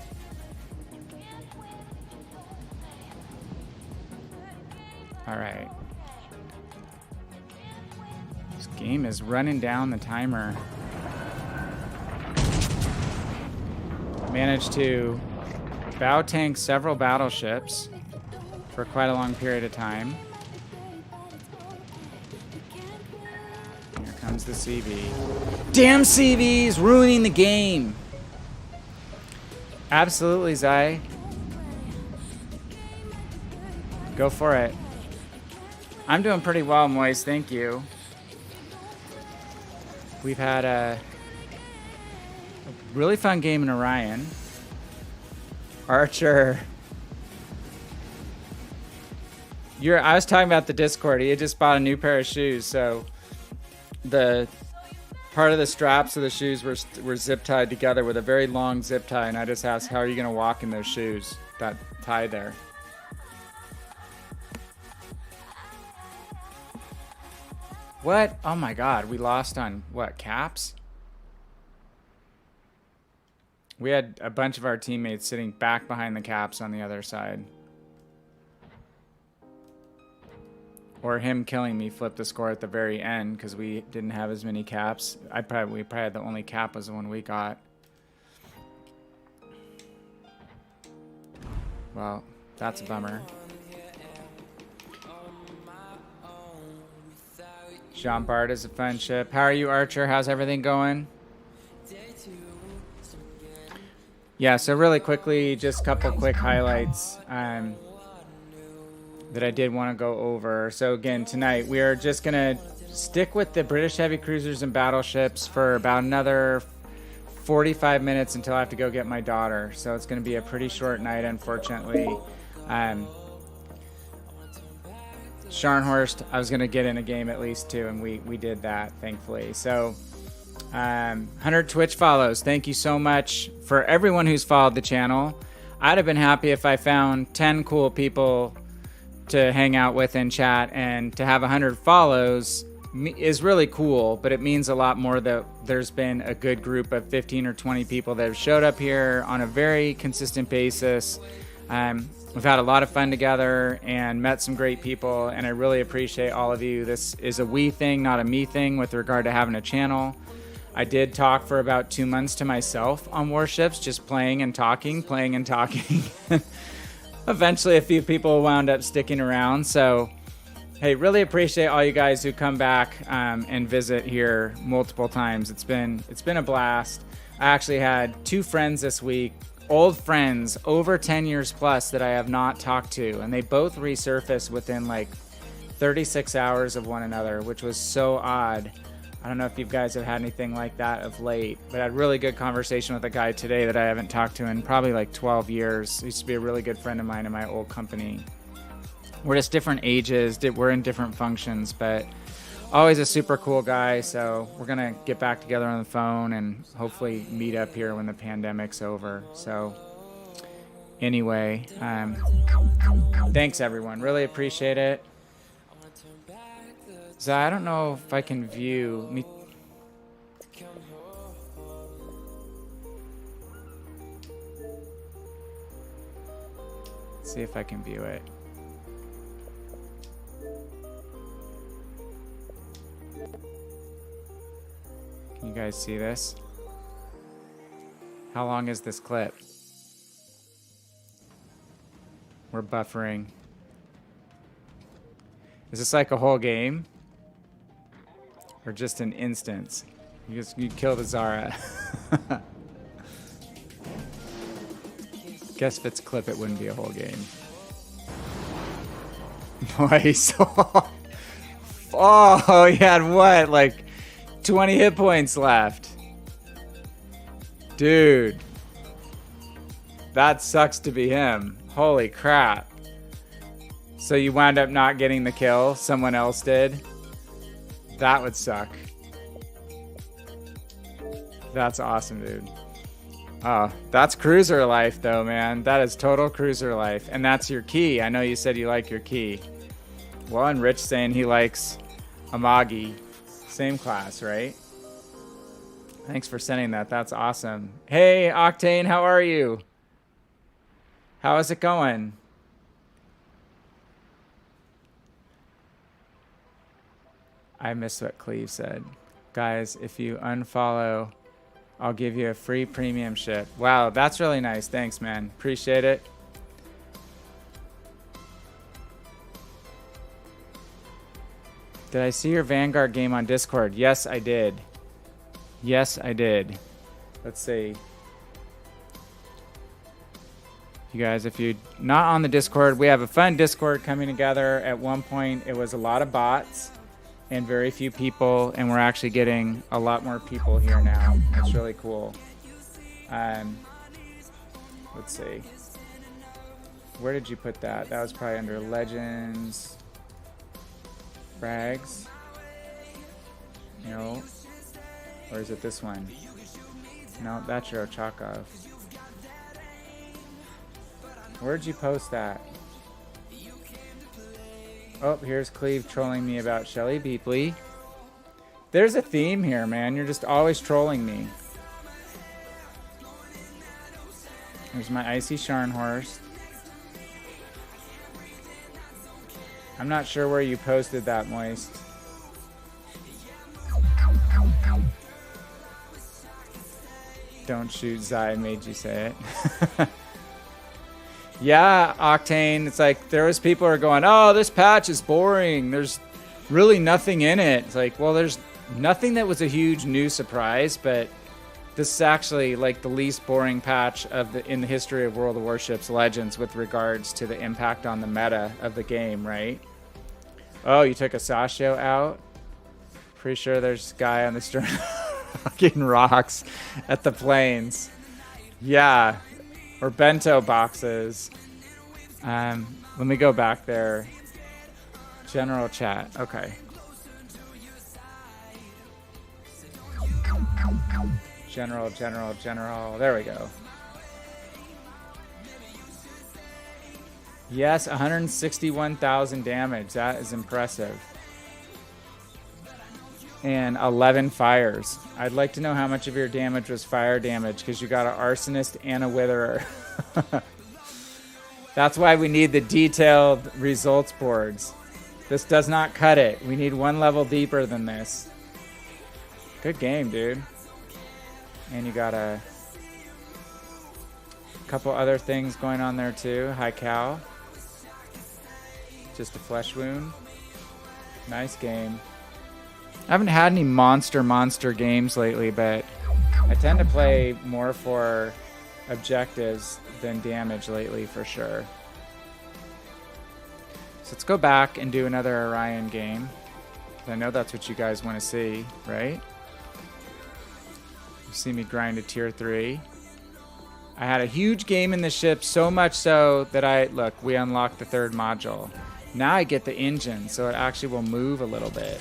S1: Alright. This game is running down the timer. Managed to bow tank several battleships for quite a long period of time. Here comes the CV. Damn CVs ruining the game. Absolutely, Zai. Go for it. I'm doing pretty well, Moist. Thank you. We've had a really fun game in Orion. Archer. I was talking about the Discord. He had just bought a new pair of shoes, so the part of the straps of the shoes were zip tied together with a very long zip tie, and I just asked, how are you going to walk in those shoes? That tie there. What? Oh my god, we lost on what, caps? We had a bunch of our teammates sitting back behind the caps on the other side. Or him killing me flipped the score at the very end because we didn't have as many caps. We probably had the only cap was the one we got. Well, that's a bummer. Jean Bart is a fun ship. How are you, Archer? How's everything going? Yeah, so really quickly, just a couple quick highlights that I did want to go over. So again, tonight we are just going to stick with the British heavy cruisers and battleships for about another 45 minutes until I have to go get my daughter. So it's going to be a pretty short night, unfortunately. Scharnhorst, I was going to get in a game at least too, and we did that, thankfully. So 100 Twitch follows. Thank you so much for everyone who's followed the channel. I'd have been happy if I found 10 cool people to hang out with and chat, and to have 100 follows is really cool, but it means a lot more that there's been a good group of 15 or 20 people that have showed up here on a very consistent basis. We've had a lot of fun together and met some great people, and I really appreciate all of you. This is a we thing, not a me thing with regard to having a channel. I did talk for about 2 months to myself on Warships, just playing and talking. Eventually a few people wound up sticking around. So, hey, really appreciate all you guys who come back and visit here multiple times. It's been a blast. I actually had 2 friends this week, old friends, over 10 years plus, that I have not talked to, and they both resurfaced within like 36 hours of one another, which was so odd. I don't know if you guys have had anything like that of late, but I had a really good conversation with a guy today that I haven't talked to in probably like 12 years. He used to be a really good friend of mine in my old company. We're just different ages, we're in different functions, but always a super cool guy. So we're going to get back together on the phone and hopefully meet up here when the pandemic's over. So anyway, thanks everyone. Really appreciate it. So I don't know if I can view. See if I can view it. Can you guys see this? How long is this clip? We're buffering. Is this like a whole game? Or just an instance? You kill the Zara. Guess if it's a clip, it wouldn't be a whole game. Nice. Oh, he had what? Like 20 hit points left. Dude. That sucks to be him. Holy crap. So you wound up not getting the kill. Someone else did. That would suck. That's awesome, dude. Oh, that's cruiser life though, man. That is total cruiser life. And that's your key. I know you said you like your key. Well, and Rich saying he likes Amagi. Same class, right? Thanks for sending that. That's awesome. Hey, Octane, how are you? How is it going? I missed what Cleve said. Guys, if you unfollow, I'll give you a free premium ship. Wow, that's really nice. Thanks, man. Appreciate it. Did I see your Vanguard game on Discord? Yes, I did. Yes, I did. Let's see. You guys, if you're not on the Discord, we have a fun Discord coming together. At one point, it was a lot of bots. and very few people, and we're actually getting a lot more people here now. It's really cool. Let's see. Where did you put that? That was probably under Legends. Frags. No. Or is it this one? No, that's your Ochakov. Where'd you post that? Oh, here's Cleve trolling me about Shelly Beepley. There's a theme here, man. You're just always trolling me. There's my Icy Scharnhorst. I'm not sure where you posted that, Moist. Don't shoot, Zai made you say it. Yeah, Octane. It's like there was people who are going, oh, this patch is boring. There's really nothing in it. It's like, well, there's nothing that was a huge new surprise, but this is actually like the least boring patch in the history of World of Warships Legends with regards to the impact on the meta of the game, right? Oh, you took a Sashio out? Pretty sure there's a guy on the stern fucking rocks at the planes. Yeah. Or bento boxes. Let me go back there. General chat. Okay. General. There we go. Yes, 161,000 damage. That is impressive. And 11 fires. I'd like to know how much of your damage was fire damage, because you got an arsonist and a witherer. That's why we need the detailed results boards. This does not cut it. We need one level deeper than this. Good game, dude. And you got a couple other things going on there too. High cow. Just a flesh wound. Nice game. I haven't had any monster games lately, but I tend to play more for objectives than damage lately for sure. So let's go back and do another Orion game. I know that's what you guys want to see, right? You see me grind to tier 3. I had a huge game in the ship, so much so that we unlocked the 3rd module. Now I get the engine, so it actually will move a little bit.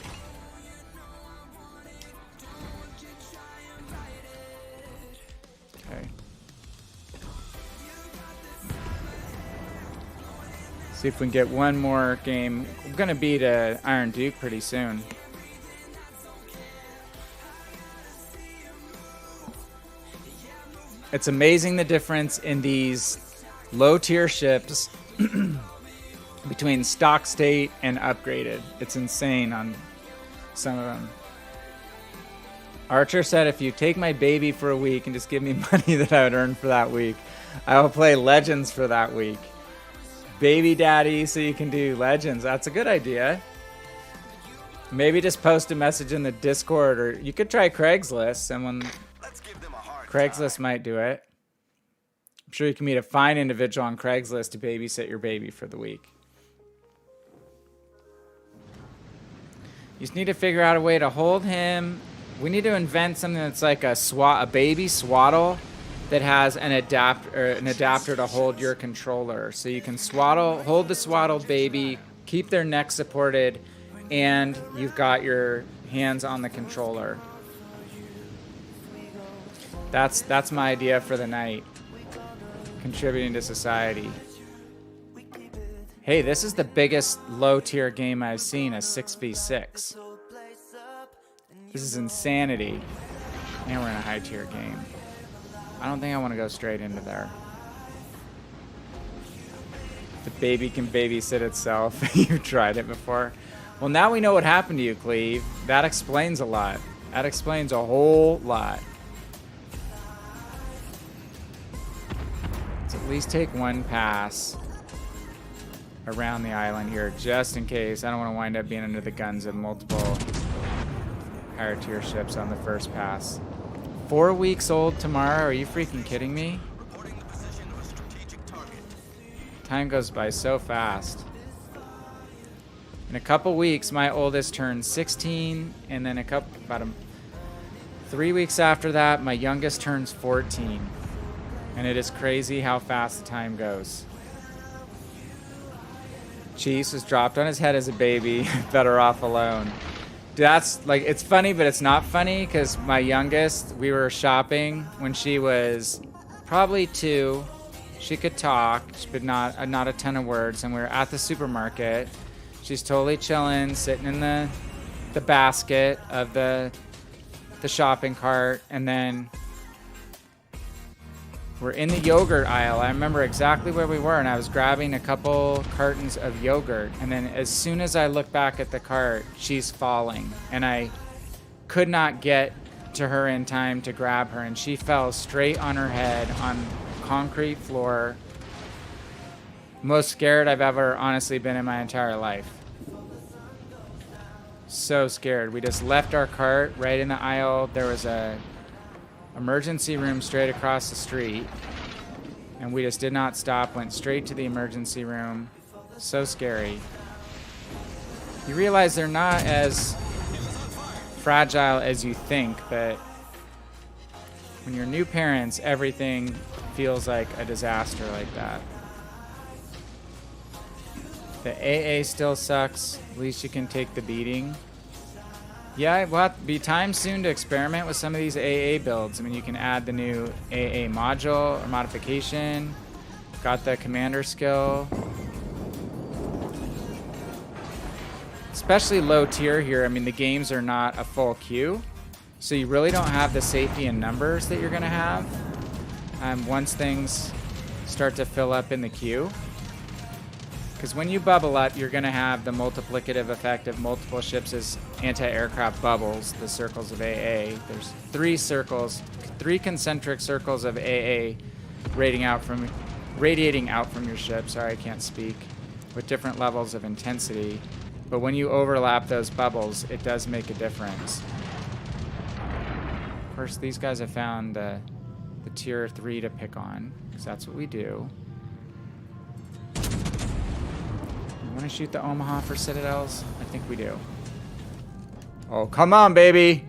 S1: Okay. See if we can get one more game. I'm going to beat Iron Duke pretty soon. It's amazing the difference in these low tier ships between stock state and upgraded. It's insane on some of them. Archer said, if you take my baby for a week and just give me money that I would earn for that week, I will play Legends for that week. Baby daddy, so you can do Legends. That's a good idea. Maybe just post a message in the Discord, or you could try Craigslist. Craigslist might do it. I'm sure you can meet a fine individual on Craigslist to babysit your baby for the week. You just need to figure out a way to hold him. We need to invent something that's like a baby swaddle that has an adapter to hold your controller. So you can hold the swaddled baby, keep their neck supported, and you've got your hands on the controller. That's my idea for the night. Contributing to society. Hey, this is the biggest low tier game I've seen, a 6v6. This is insanity. And we're in a high tier game. I don't think I want to go straight into there. The baby can babysit itself. You've tried it before. Well, now we know what happened to you, Cleve. That explains a lot. That explains a whole lot. Let's at least take one pass around the island here, just in case. I don't want to wind up being under the guns of multiple higher tier ships on the first pass. 4 weeks old tomorrow? Are you freaking kidding me? Time goes by so fast. In a couple weeks, my oldest turned 16, and then about 3 weeks after that, my youngest turns 14. And it is crazy how fast the time goes. Cheese was dropped on his head as a baby. Better off alone. That's like, it's funny, but it's not funny because my youngest, we were shopping when she was probably 2. She could talk, but not a ton of words. And we were at the supermarket. She's totally chilling, sitting in the basket of the shopping cart, and then we're in the yogurt aisle. I remember exactly where we were, and I was grabbing a couple cartons of yogurt, and then as soon as I look back at the cart, she's falling, and I could not get to her in time to grab her, and she fell straight on her head on concrete floor. Most scared I've ever honestly been in my entire life. So scared. We just left our cart right in the aisle. There was a emergency room straight across the street, and we just did not stop, went straight to the emergency room. So scary. You realize they're not as fragile as you think, but when you're new parents, everything feels like a disaster like that. The AA still sucks. At least you can take the beating. Yeah, it will have to be time soon to experiment with some of these AA builds. I mean, you can add the new AA module or modification. Got the commander skill. Especially low tier here. I mean, the games are not a full queue. So you really don't have the safety in numbers that you're going to have once things start to fill up in the queue. Because when you bubble up, you're going to have the multiplicative effect of multiple ships as anti-aircraft bubbles, the circles of AA. There's 3 concentric circles of AA radiating out from your ship. Sorry, I can't speak. With different levels of intensity. But when you overlap those bubbles, it does make a difference. Of course, these guys have found the tier 3 to pick on, because that's what we do. Want to shoot the Omaha for Citadels? I think we do. Oh, come on, baby!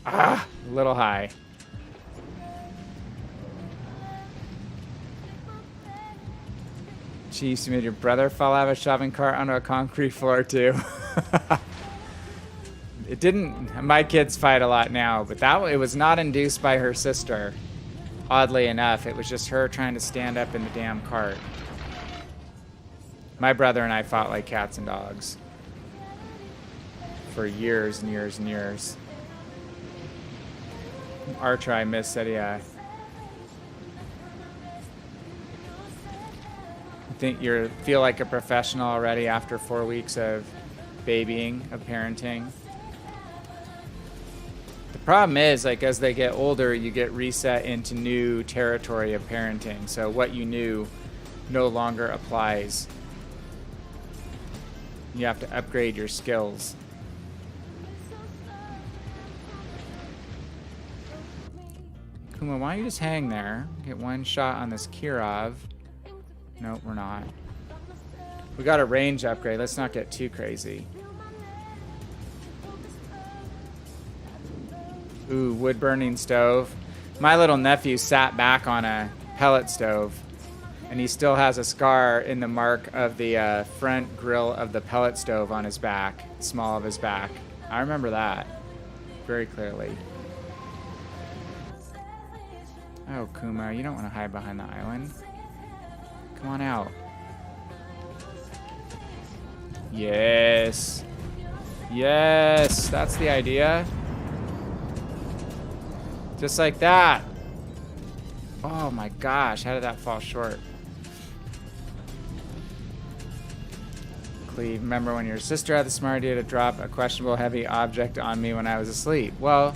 S1: Ah, a little high. Jeez, you made your brother fall out of a shopping cart onto a concrete floor, too. It didn't... My kids fight a lot now, but it was not induced by her sister. Oddly enough, it was just her trying to stand up in the damn cart. My brother and I fought like cats and dogs for years and years and years. Archer I missed said, yeah. I think you feel like a professional already after 4 weeks of babying, of parenting. The problem is, like, as they get older, you get reset into new territory of parenting. So what you knew no longer applies. You have to upgrade your skills. Kuma, why don't you just hang there? Get one shot on this Kirov. Nope, we're not. We got a range upgrade. Let's not get too crazy. Ooh, wood burning stove. My little nephew sat back on a pellet stove. And he still has a scar in the mark of the front grill of the pellet stove on his back, small of his back. I remember that very clearly. Oh, Kuma, you don't want to hide behind the island. Come on out. Yes. Yes, that's the idea. Just like that. Oh my gosh, how did that fall short? Remember when your sister had the smart idea to drop a questionable heavy object on me when I was asleep? Well,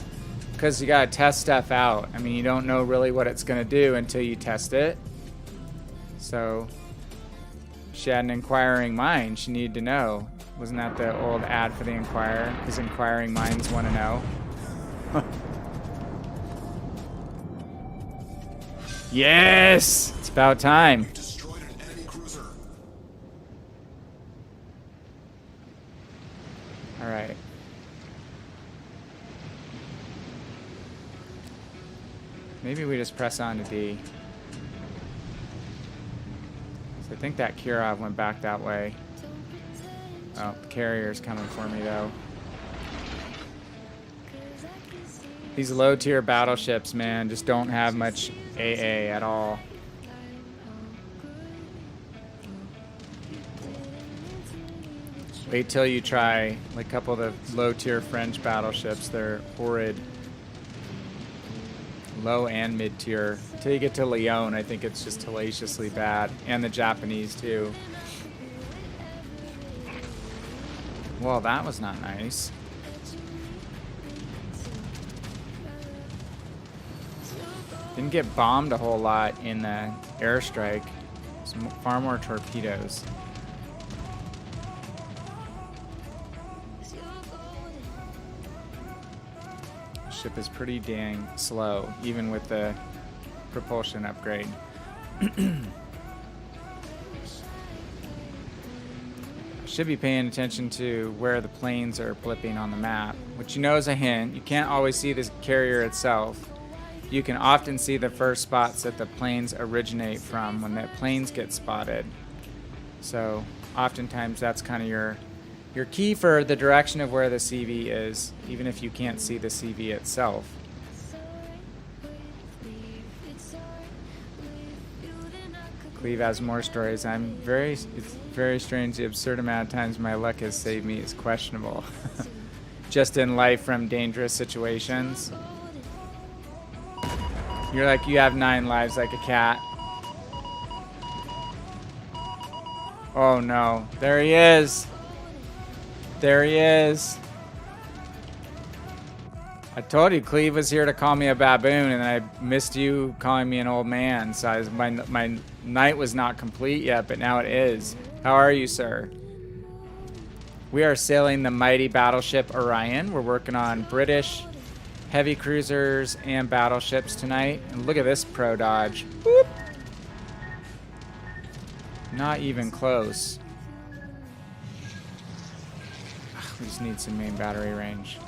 S1: because you gotta test stuff out. I mean, you don't know really what it's gonna do until you test it. So, she had an inquiring mind. She needed to know. Wasn't that the old ad for the Inquirer? Because inquiring minds want to know. Yes! It's about time.
S3: Destroyed an enemy cruiser.
S1: right. Maybe we just press on to D. So I think that Kirov went back that way. Oh, the carrier's coming for me though. These low tier battleships, man, just don't have much AA at all. Wait till you try like a couple of the low tier French battleships. They're horrid. Low and mid tier. Until you get to Lyon, I think it's just hellaciously bad. And the Japanese too. Well, that was not nice. Didn't get bombed a whole lot in the airstrike. Far more torpedoes. Ship is pretty dang slow, even with the propulsion upgrade. Should be paying attention to where the planes are blipping on the map, which you know is a hint. You can't always see the carrier itself. You can often see the first spots that the planes originate from when the planes get spotted. So oftentimes that's kind of your key for the direction of where the CV is, even if you can't see the CV itself. Cleve has more stories. It's very strange. The absurd amount of times my luck has saved me is questionable. Just in life from dangerous situations. You're like, you have 9 lives like a cat. Oh no, there he is. There he is. I told you Cleve was here to call me a baboon, and I missed you calling me an old man. So my night was not complete yet, but now it is. How are you, sir? We are sailing the mighty battleship Orion. We're working on British heavy cruisers and battleships tonight. And look at this pro dodge. Whoop. Not even close. We just need some main battery range.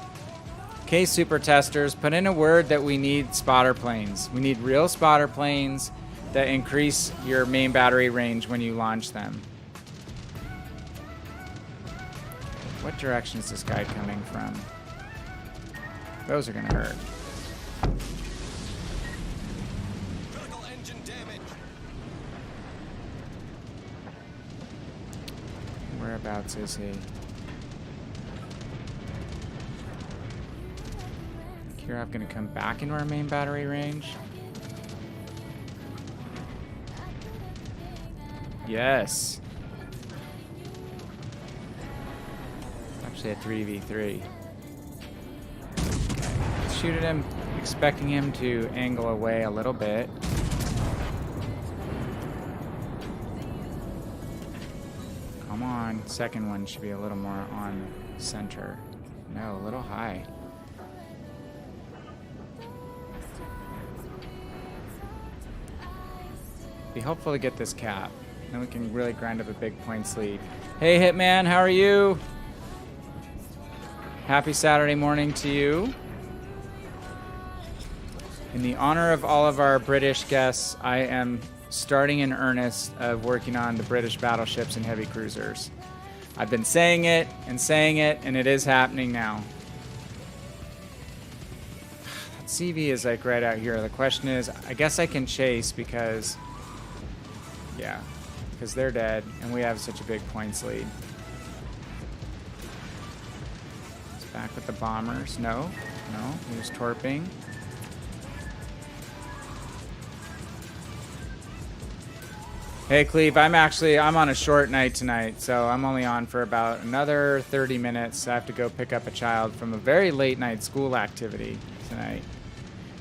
S1: Okay, super testers, put in a word that we need spotter planes. We need real spotter planes that increase your main battery range when you launch them. What direction is this guy coming from? Those are gonna hurt.
S2: Critical engine damage.
S1: Whereabouts is he? Kirov gonna come back into our main battery range? Yes. It's actually a 3v3. Okay. Let's shoot at him, expecting him to angle away a little bit. Come on. Second one should be a little more on center. No, a little high. Be helpful to get this cap. Then we can really grind up a big points lead. Hey Hitman, how are you? Happy Saturday morning to you. In the honor of all of our British guests, I am starting in earnest of working on the British battleships and heavy cruisers. I've been saying it, and it is happening now. That CV is like right out here. The question is, I guess I can chase because... yeah, because they're dead, and we have such a big points lead. It's back with the bombers. No, he was torping. Hey, Cleve, I'm on a short night tonight, so I'm only on for about another 30 minutes. I have to go pick up a child from a very late night school activity tonight.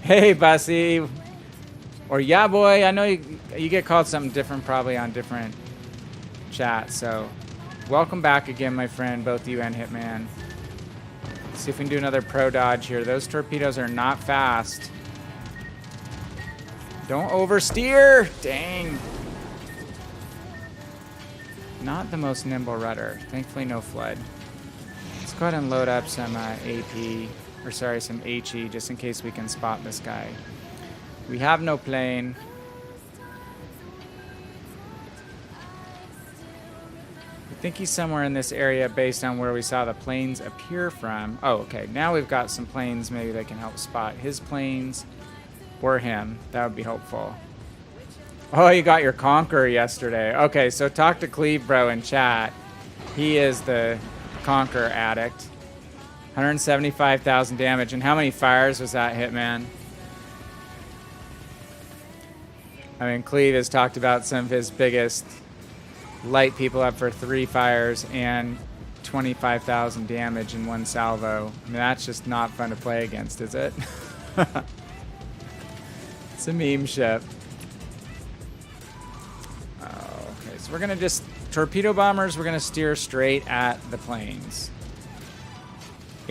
S1: Hey, Bussy. Or yeah, boy, I know you get called something different probably on different chats. So welcome back again, my friend, both you and Hitman. Let's see if we can do another pro dodge here. Those torpedoes are not fast. Don't oversteer. Dang. Not the most nimble rudder. Thankfully, no flood. Let's go ahead and load up some AP, or sorry, some HE, just in case we can spot this guy. We have no plane. I think he's somewhere in this area based on where we saw the planes appear from. Oh, okay. Now we've got some planes maybe that can help spot his planes or him. That would be helpful. Oh, you got your Conqueror yesterday. Okay, so talk to Cleve Bro in chat. He is the Conqueror addict. 175,000 damage. And how many fires was that, Hitman? I mean, Cleve has talked about some of his biggest light people up for 3 fires and 25,000 damage in one salvo. I mean, that's just not fun to play against, is it? It's a meme ship. Oh, okay, so we're going to just... Torpedo bombers, we're going to steer straight at the planes.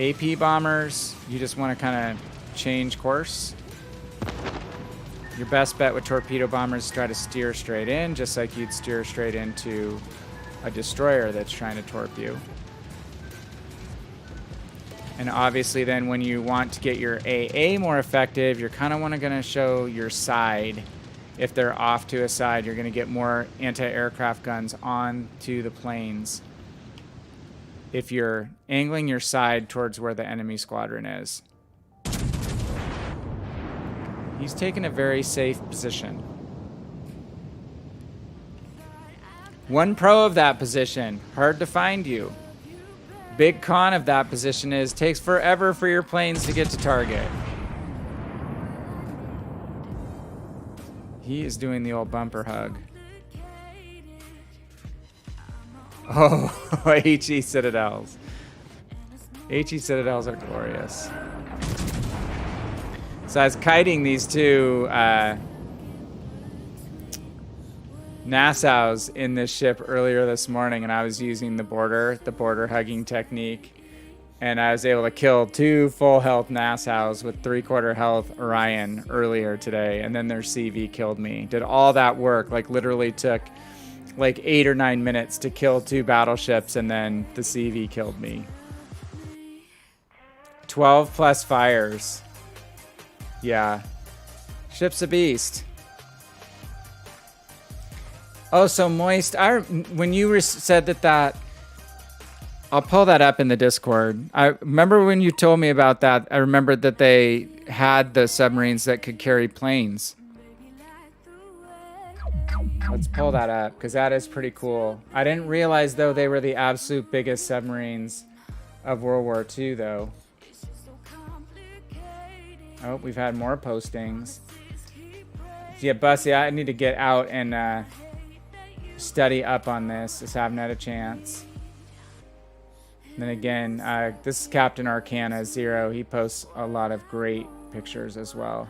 S1: AP bombers, you just want to kind of change course. Your best bet with torpedo bombers is try to steer straight in, just like you'd steer straight into a destroyer that's trying to torp you. And obviously then when you want to get your AA more effective, you're kind of going to show your side. If they're off to a side, you're going to get more anti-aircraft guns onto the planes. If you're angling your side towards where the enemy squadron is. He's taken a very safe position. One pro of that position, hard to find you. Big con of that position is takes forever for your planes to get to target. He is doing the old bumper hug. Oh, HE Citadels. HE Citadels are glorious. So I was kiting these two Nassaus in this ship earlier this morning, and I was using the border hugging technique, and I was able to kill 2 full health Nassaus with 3/4 health Orion earlier today, and then their CV killed me. Did all that work, like literally took like 8 or 9 minutes to kill 2 battleships, and then the CV killed me. 12 plus fires. Yeah. Ship's a beast. Oh, so Moist, when you said that, I'll pull that up in the Discord. I remember when you told me about that, I remembered that they had the submarines that could carry planes. Let's pull that up, because that is pretty cool. I didn't realize, though, they were the absolute biggest submarines of World War II, though. Oh, we've had more postings. Yeah, Bussy, I need to get out and study up on this. Just haven't had a chance. And then again, this is Captain Arcana Zero. He posts a lot of great pictures as well.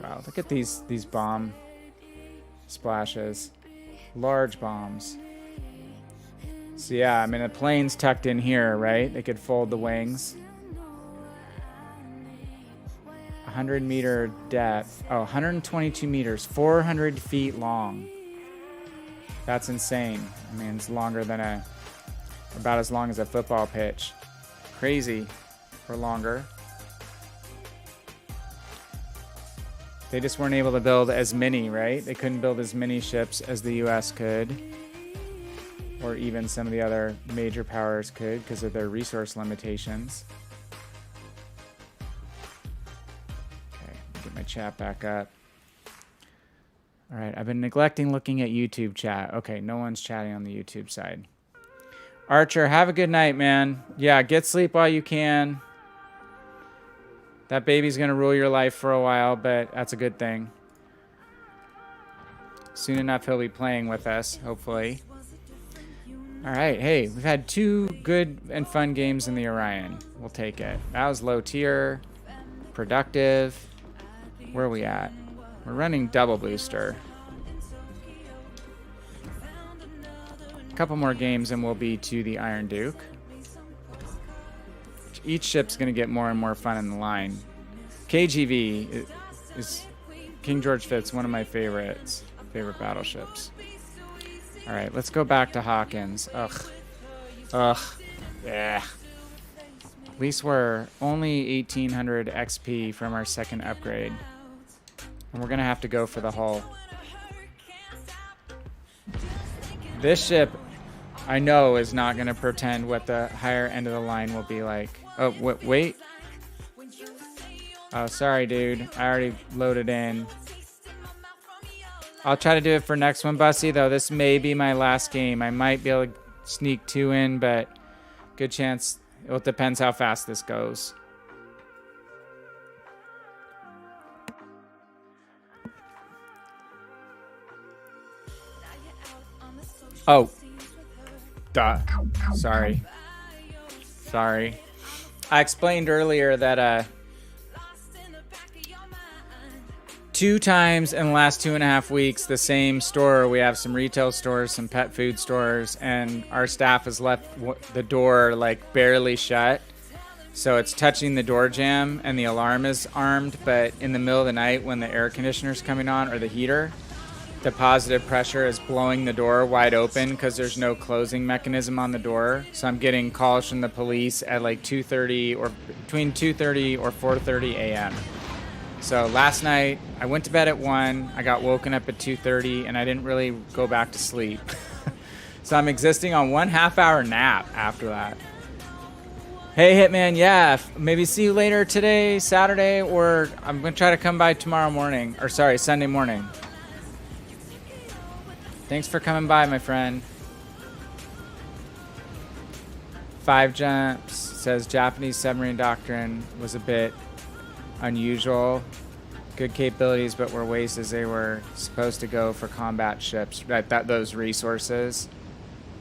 S1: Wow, look at these bomb splashes. Large bombs. So yeah, I mean, the plane's tucked in here, right? They could fold the wings. 100-meter depth. Oh, 122 meters. 400 feet long. That's insane. I mean, it's longer than about as long as a football pitch. Crazy. Or longer. They just weren't able to build as many, right? They couldn't build as many ships as the US could. Or even some of the other major powers could because of their resource limitations. Get my chat back up. All right, I've been neglecting looking at YouTube chat. Okay, no one's chatting on the YouTube side. Archer, have a good night, man. Yeah, get sleep while you can. That baby's gonna rule your life for a while, but that's a good thing. Soon enough, he'll be playing with us, hopefully. All right, hey, we've had 2 good and fun games in the Orion. We'll take it. That was low tier, productive. Where are we at? We're running double booster. A couple more games and we'll be to the Iron Duke. Each ship's going to get more and more fun in the line. KGV is King George V's one of my favorite battleships. All right, let's go back to Hawkins. Ugh. Yeah. At least we're only 1800 XP from our second upgrade. And we're going to have to go for the hull. This ship, I know, is not going to pretend what the higher end of the line will be like. Oh, wait. Oh, sorry, dude. I already loaded in. I'll try to do it for next one, Bussy, though. This may be my last game. I might be able to sneak 2 in, but good chance. It depends how fast this goes. Oh. Duh. Sorry. I explained earlier that 2 times in the last 2.5 weeks, the same store, we have some retail stores, some pet food stores, and our staff has left the door like barely shut. So it's touching the door jamb and the alarm is armed, but in the middle of the night when the air conditioner's coming on or the heater, the positive pressure is blowing the door wide open because there's no closing mechanism on the door. So I'm getting calls from the police at like 2:30 or between 2:30 or 4:30 a.m. So last night I went to bed at 1, I got woken up at 2:30, and I didn't really go back to sleep. So I'm existing on 1 half-hour nap after that. Hey Hitman, yeah, maybe see you later today, Saturday, or I'm gonna try to come by tomorrow morning, or sorry, Sunday morning. Thanks for coming by, my friend. 5 Jumps says Japanese submarine doctrine was a bit unusual. Good capabilities, but were wasted as they were supposed to go for combat ships. Those resources.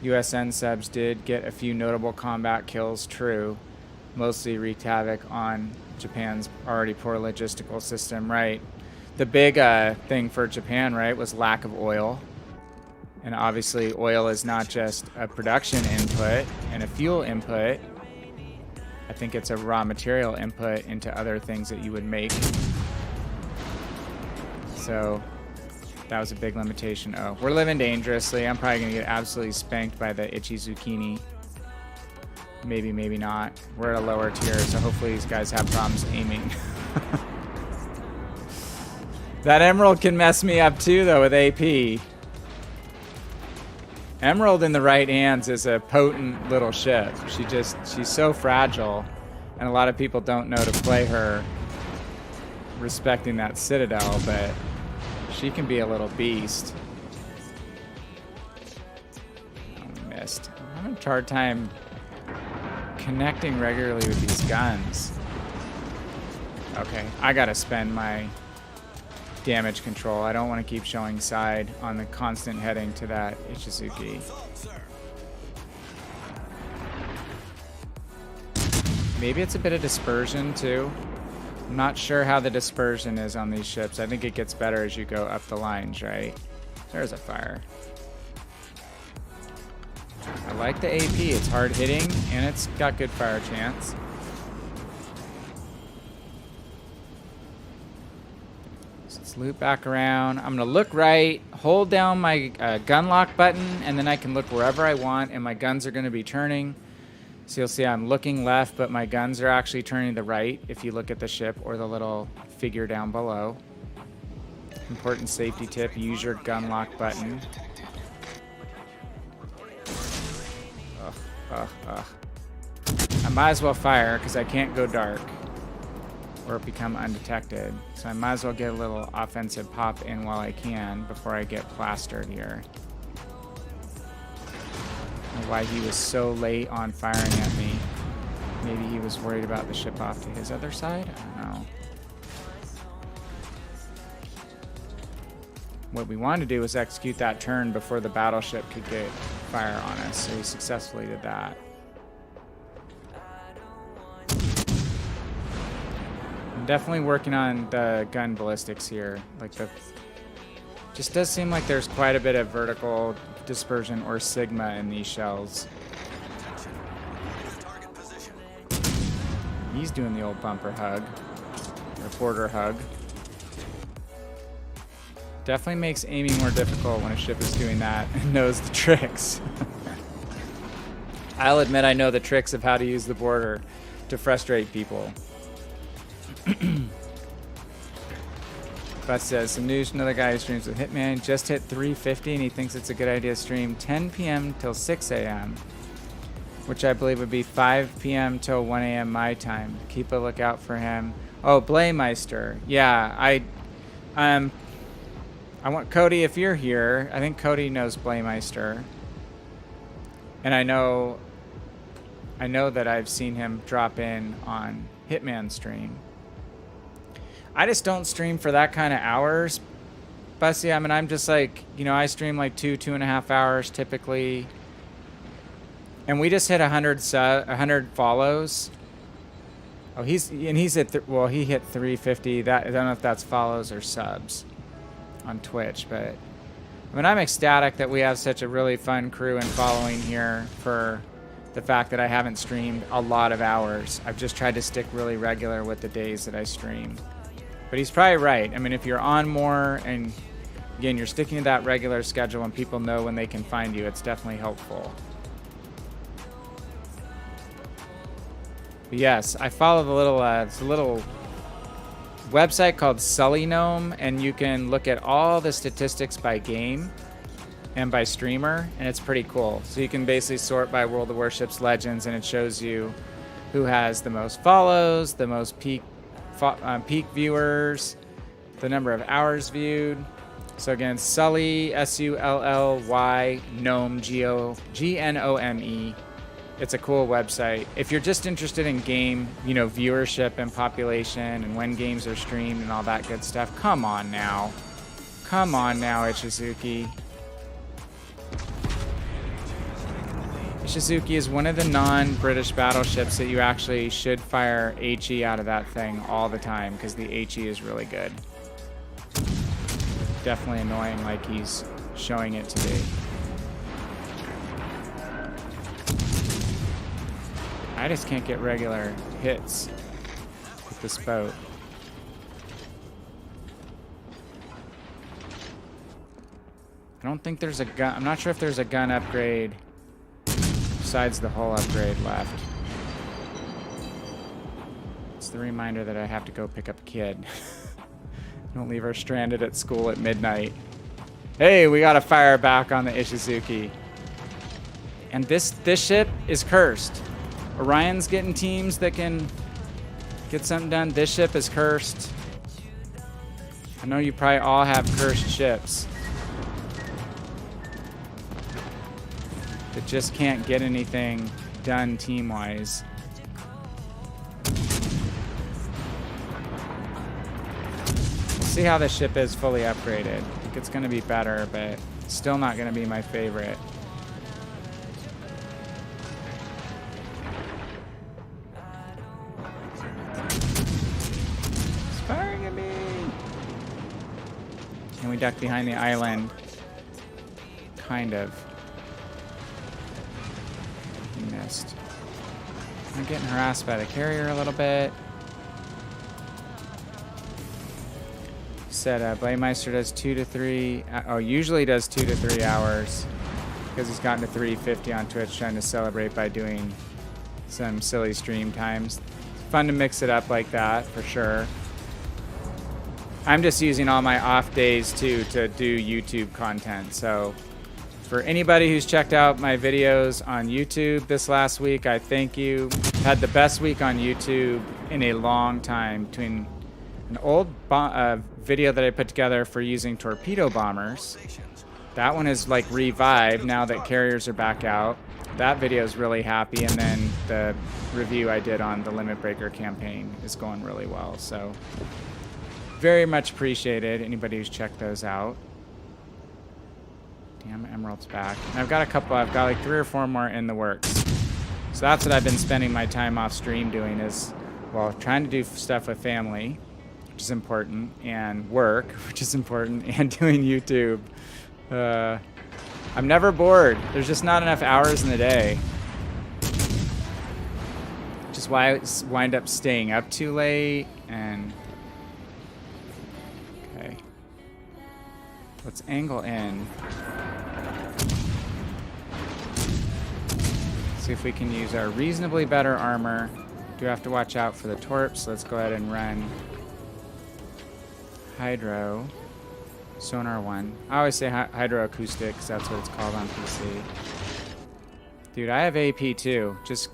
S1: USN subs did get a few notable combat kills, true. Mostly wreaked havoc on Japan's already poor logistical system, right? The big thing for Japan, right, was lack of oil. And obviously oil is not just a production input and a fuel input. I think it's a raw material input into other things that you would make. So that was a big limitation. Oh, we're living dangerously. I'm probably going to get absolutely spanked by the itchy zucchini. Maybe, maybe not. We're at a lower tier, so hopefully these guys have problems aiming. That Emerald can mess me up too, though, with AP. Emerald in the right hands is a potent little ship. She's so fragile, and a lot of people don't know to play her respecting that Citadel, but she can be a little beast. Oh, missed. I'm having a hard time connecting regularly with these guns. Okay, I gotta spend my damage control. I don't want to keep showing side on the constant heading to that Ichizuki. Maybe it's a bit of dispersion too. I'm not sure how the dispersion is on these ships. I think it gets better as you go up the lines, right? There's a fire. I like the AP. It's hard hitting and it's got good fire chance. Loop back around. I'm gonna look right, hold down my gun lock button, and then I can look wherever I want, and my guns are gonna be turning. So you'll see I'm looking left, but my guns are actually turning to the right if you look at the ship or the little figure down below. Important safety tip, use your gun lock button. I might as well fire because I can't go dark or become undetected. So I might as well get a little offensive pop in while I can before I get plastered here. I don't know why he was so late on firing at me. Maybe he was worried about the ship off to his other side? I don't know. What we wanted to do was execute that turn before the battleship could get fire on us, so he successfully did that. Definitely working on the gun ballistics here. Like just does seem like there's quite a bit of vertical dispersion or sigma in these shells. He's doing the old bumper hug, or border hug. Definitely makes aiming more difficult when a ship is doing that and knows the tricks. I'll admit I know the tricks of how to use the border to frustrate people. Bus says, some news from another guy who streams with Hitman. Just hit 350 and he thinks it's a good idea to stream 10 p.m. till 6 a.m. which I believe would be 5 p.m. till 1 a.m. my time. Keep a lookout for him. Oh, Blaymeister. Yeah, I want Cody, if you're here. I think Cody knows Blaymeister. And I know that I've seen him drop in on Hitman stream. I just don't stream for that kind of hours. Bussy, I mean, I'm just like, you know, I stream like 2.5 hours typically. And we just hit 100 follows. Oh, he's at, well, he hit 350. That, I don't know if that's follows or subs on Twitch, but I mean, I'm ecstatic that we have such a really fun crew and following here for the fact that I haven't streamed a lot of hours. I've just tried to stick really regular with the days that I stream. But he's probably right. I mean, if you're on more and, again, you're sticking to that regular schedule and people know when they can find you, it's definitely helpful. But yes, I follow the little, it's a little website called Sully Gnome, and you can look at all the statistics by game and by streamer, and it's pretty cool. So you can basically sort by World of Warships Legends, and it shows you who has the most follows, the most peak viewers, the number of hours viewed. So again, Sully, S-U-L-L-Y, Gnome, G-N-O-M-E. It's a cool website. If you're just interested in game, you know, viewership and population and when games are streamed and all that good stuff, come on now. Come on now, Ichizuki. Ichizuki is one of the non-British battleships that you actually should fire HE out of that thing all the time, because the HE is really good. Definitely annoying like he's showing it to be. I just can't get regular hits with this boat. I don't think there's a gun. I'm not sure if there's a gun upgrade besides the hull upgrade left. It's the reminder that I have to go pick up Kid. Don't leave her stranded at school at midnight. Hey, we gotta fire back on the Ichizuki. And this ship is cursed. Orion's getting teams that can get something done. This ship is cursed. I know you probably all have cursed ships that just can't get anything done team-wise. See how this ship is fully upgraded. I think it's going to be better, but still not going to be my favorite. It's firing at me! And we duck behind the island. Kind of. He missed. I'm getting harassed by the carrier a little bit. Said Blaymeister does 2 to 3. Usually does 2 to 3 hours because he's gotten to 350 on Twitch, trying to celebrate by doing some silly stream times. Fun to mix it up like that for sure. I'm just using all my off days too to do YouTube content. So for anybody who's checked out my videos on YouTube this last week, I thank you. Had the best week on YouTube in a long time, between an old video that I put together for using torpedo bombers. That one is like revived now that carriers are back out. That video is really happy, and then the review I did on the Limit Breaker campaign is going really well. So very much appreciated anybody who's checked those out. Damn, Emerald's back. And I've got like 3 or 4 more in the works. So that's what I've been spending my time off stream doing, is, well, trying to do stuff with family, which is important, and work, which is important, and doing YouTube. I'm never bored. There's just not enough hours in the day. Which is why I wind up staying up too late, and... Okay. Let's angle in. See if we can use our reasonably better armor. Do have to watch out for the torps. Let's go ahead and run Hydro. Sonar 1. I always say hydroacoustic because that's what it's called on PC. Dude, I have AP too. Just,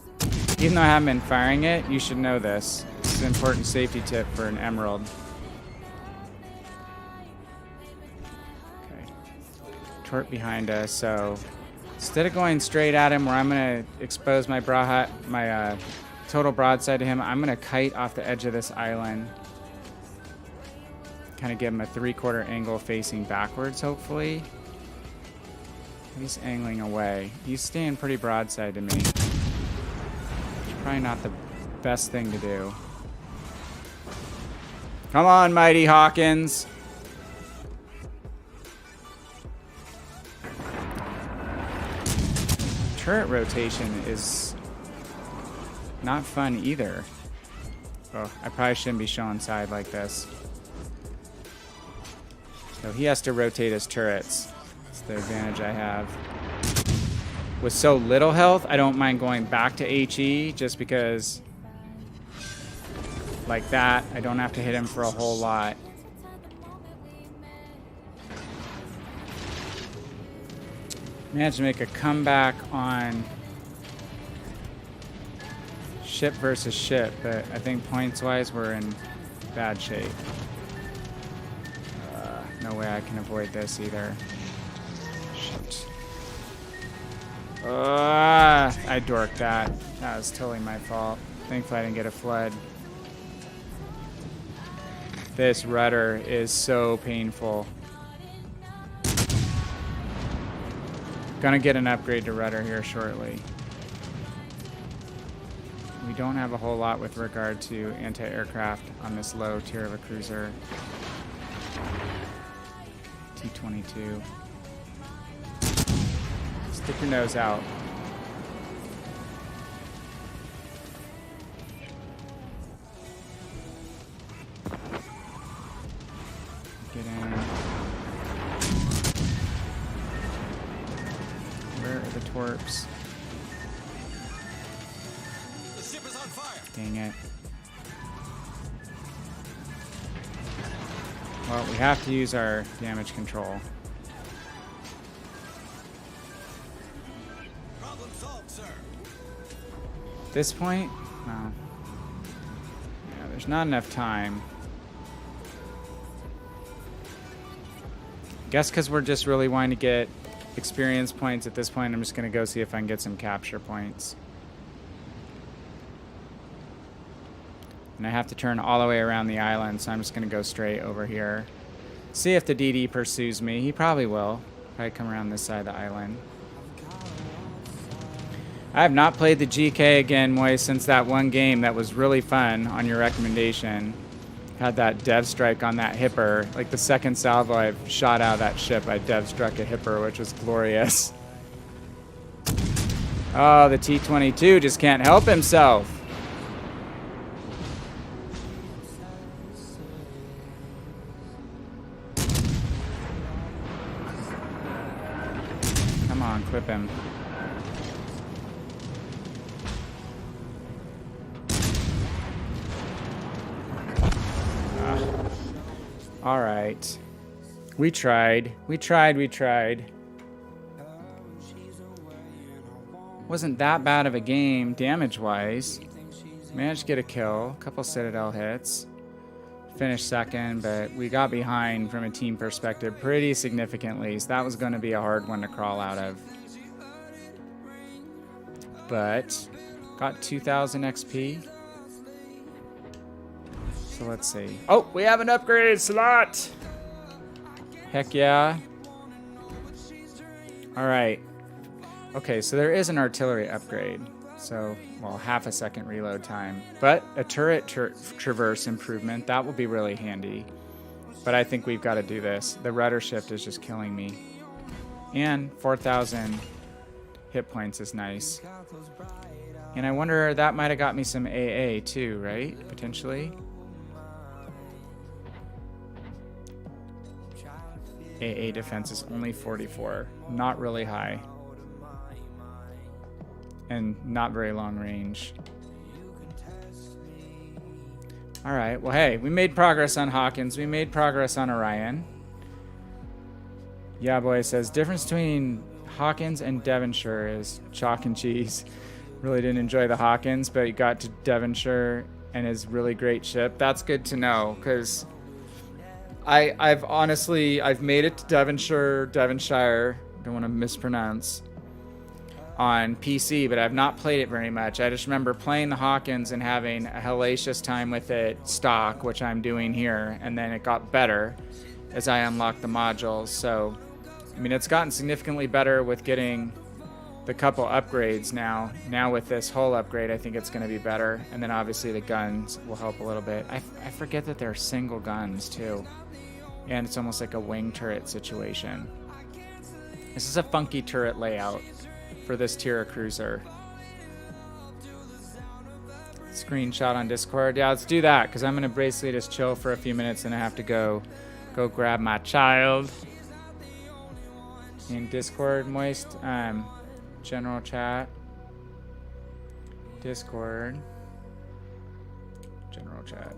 S1: even though I haven't been firing it, you should know this. It's an important safety tip for an Emerald. Okay. Torp behind us, so instead of going straight at him where I'm going to expose my total broadside to him, I'm going to kite off the edge of this island. Kind of give him a 3/4 angle facing backwards, hopefully. He's angling away. He's staying pretty broadside to me. It's probably not the best thing to do. Come on, Mighty Hawkins. Turret rotation is not fun either. Oh, I probably shouldn't be showing side like this. So he has to rotate his turrets. That's the advantage I have. With so little health, I don't mind going back to HE just because, like that, I don't have to hit him for a whole lot. Managed to make a comeback on ship versus ship, but I think points-wise we're in bad shape. No way I can avoid this either. Shoot. I dorked that. That was totally my fault. Thankfully I didn't get a flood. This rudder is so painful. Gonna get an upgrade to rudder here shortly. We don't have a whole lot with regard to anti-aircraft on this low tier of a cruiser. T-22. Stick your nose out. Get in. Where are the torps?
S2: The ship is on fire.
S1: Dang it. Well, we have to use our damage control.
S2: Problem solved, sir.
S1: At this point, well, yeah, there's not enough time. Guess because we're just really wanting to get experience points at this point, I'm just going to go see if I can get some capture points. And I have to turn all the way around the island, so I'm just going to go straight over here. See if the DD pursues me. He probably will. Probably come around this side of the island. I have not played the GK again, Moy, since that one game that was really fun on your recommendation. Had that dev strike on that hipper. Like the second salvo I've shot out of that ship, I dev struck a hipper, which was glorious. Oh, the T-22 just can't help himself. Come on, clip him. All right. We tried. Wasn't that bad of a game damage-wise. Managed to get a kill, a couple Citadel hits. Finished second, but we got behind from a team perspective pretty significantly, so that was going to be a hard one to crawl out of. But got 2,000 XP. So let's see. Oh, we have an upgraded slot. Heck yeah. All right. Okay, so there is an artillery upgrade. So, well, half a second reload time. But a turret traverse improvement, that will be really handy. But I think we've got to do this. The rudder shift is just killing me. And 4,000 hit points is nice. And I wonder, that might have got me some AA too, right? Potentially. AA defense is only 44. Not really high. and not very long range. All right, well, hey, we made progress on Hawkins. We made progress on Orion. Yeah, boy says, difference between Hawkins and Devonshire is chalk and cheese. Really didn't enjoy the Hawkins, but he got to Devonshire and his really great ship. That's good to know, because I've made it to Devonshire, don't want to mispronounce, on PC, but I've not played it very much. I just remember playing the Hawkins and having a hellacious time with it stock, which I'm doing here, and then it got better as I unlocked the modules. So, I mean, it's gotten significantly better with getting the couple upgrades now. Now with this whole upgrade, I think it's going to be better. And then obviously the guns will help a little bit. I forget that they're single guns too. And it's almost like a wing turret situation. This is a funky turret layout for this tier of cruiser. Screenshot on Discord. Yeah, let's do that, because I'm going to basically just chill for a few minutes and I have to go grab my child. In Discord, Moist, general chat. Discord. General chat.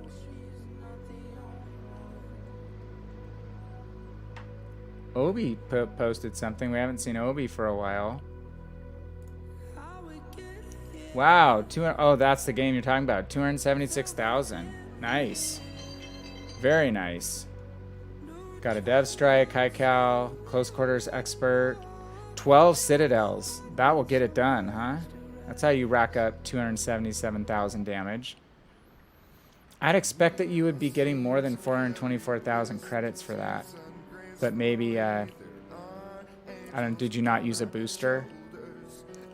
S1: Obi posted something. We haven't seen Obi for a while. Wow, oh, that's the game you're talking about. 276,000. Nice. Very nice. Got a Dev Strike, High Cal, Close Quarters Expert, 12 Citadels. That will get it done, huh? That's how you rack up 277,000 damage. I'd expect that you would be getting more than 424,000 credits for that. But maybe, did you not use a booster?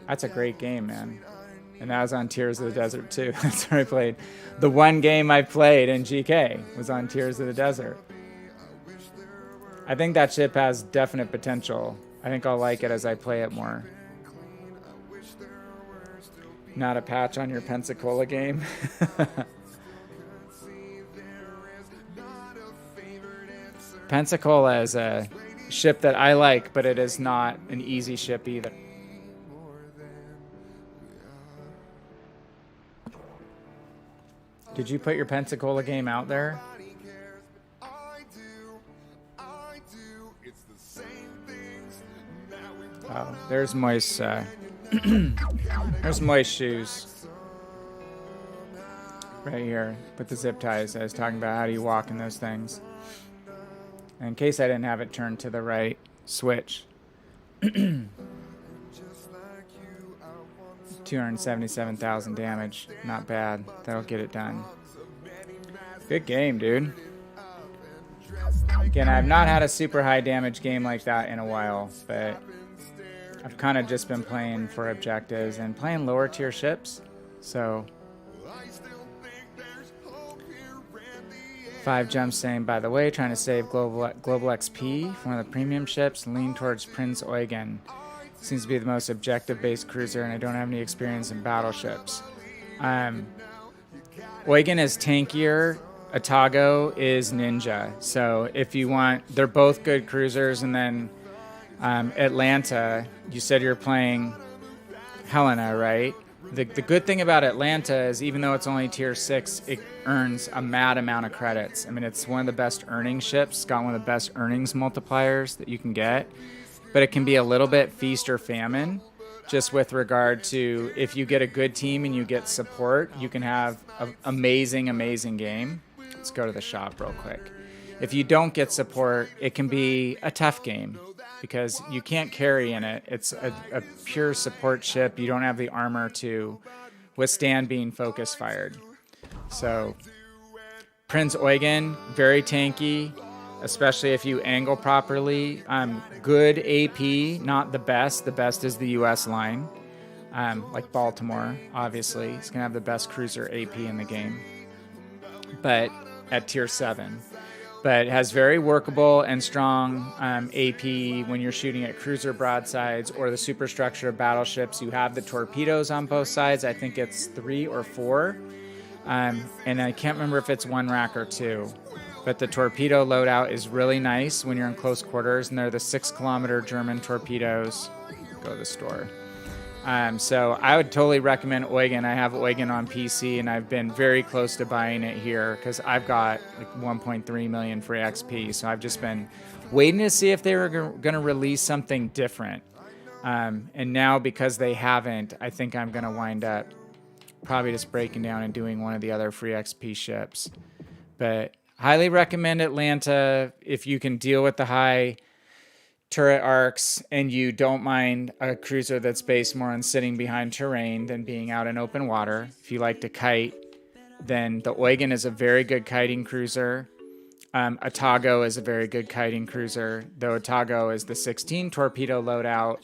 S1: That's a great game, man. And that was on Tears of the Desert too. That's where I played. The one game I played in GK was on Tears of the Desert. I think that ship has definite potential. I think I'll like it as I play it more. Not a patch on your Pensacola game. Pensacola is a ship that I like, but it is not an easy ship either. Did you put your Pensacola game out there? Oh, there's Moist. There's Moist shoes. Right here with the zip ties. I was talking about how do you walk in those things. And in case I didn't have it turned to the right switch. 277,000 damage. Not bad. That'll get it done. Good game, dude. Again, I've not had a super high damage game like that in a while, but I've kind of just been playing for objectives and playing lower tier ships. So 5 Jumps saying, by the way, trying to save global XP from one of the premium ships, lean towards Prince Eugen. Seems to be the most objective-based cruiser, and I don't have any experience in battleships. Eugen is tankier. Atago is ninja. So if you want, they're both good cruisers. And then Atlanta, you said you're playing Helena, right? The good thing about Atlanta is even though it's only tier 6, it earns a mad amount of credits. I mean, it's one of the best earning ships. It's got one of the best earnings multipliers that you can get. But it can be a little bit feast or famine, just with regard to if you get a good team and you get support, you can have an amazing, amazing game. Let's go to the shop real quick. If you don't get support, it can be a tough game because you can't carry in it. It's a pure support ship. You don't have the armor to withstand being focus fired. So Prince Eugen, very tanky. Especially if you angle properly. Good AP, not the best. The best is the US line. Like Baltimore, obviously. It's going to have the best cruiser AP in the game. But at tier 7. But it has very workable and strong AP when you're shooting at cruiser broadsides or the superstructure of battleships. You have the torpedoes on both sides. I think it's 3 or 4. And I can't remember if it's 1 rack or 2. But the torpedo loadout is really nice when you're in close quarters, and they're the 6-kilometer German torpedoes. Go to the store. So I would totally recommend Eugen. I have Eugen on PC, and I've been very close to buying it here because I've got like 1.3 million free XP. So I've just been waiting to see if they were going to release something different. And now because they haven't, I think I'm going to wind up probably just breaking down and doing one of the other free XP ships. But highly recommend Atlanta if you can deal with the high turret arcs and you don't mind a cruiser that's based more on sitting behind terrain than being out in open water. If you like to kite, then the Eugen is a very good kiting cruiser. Otago is a very good kiting cruiser, though Otago is the 16 torpedo loadout,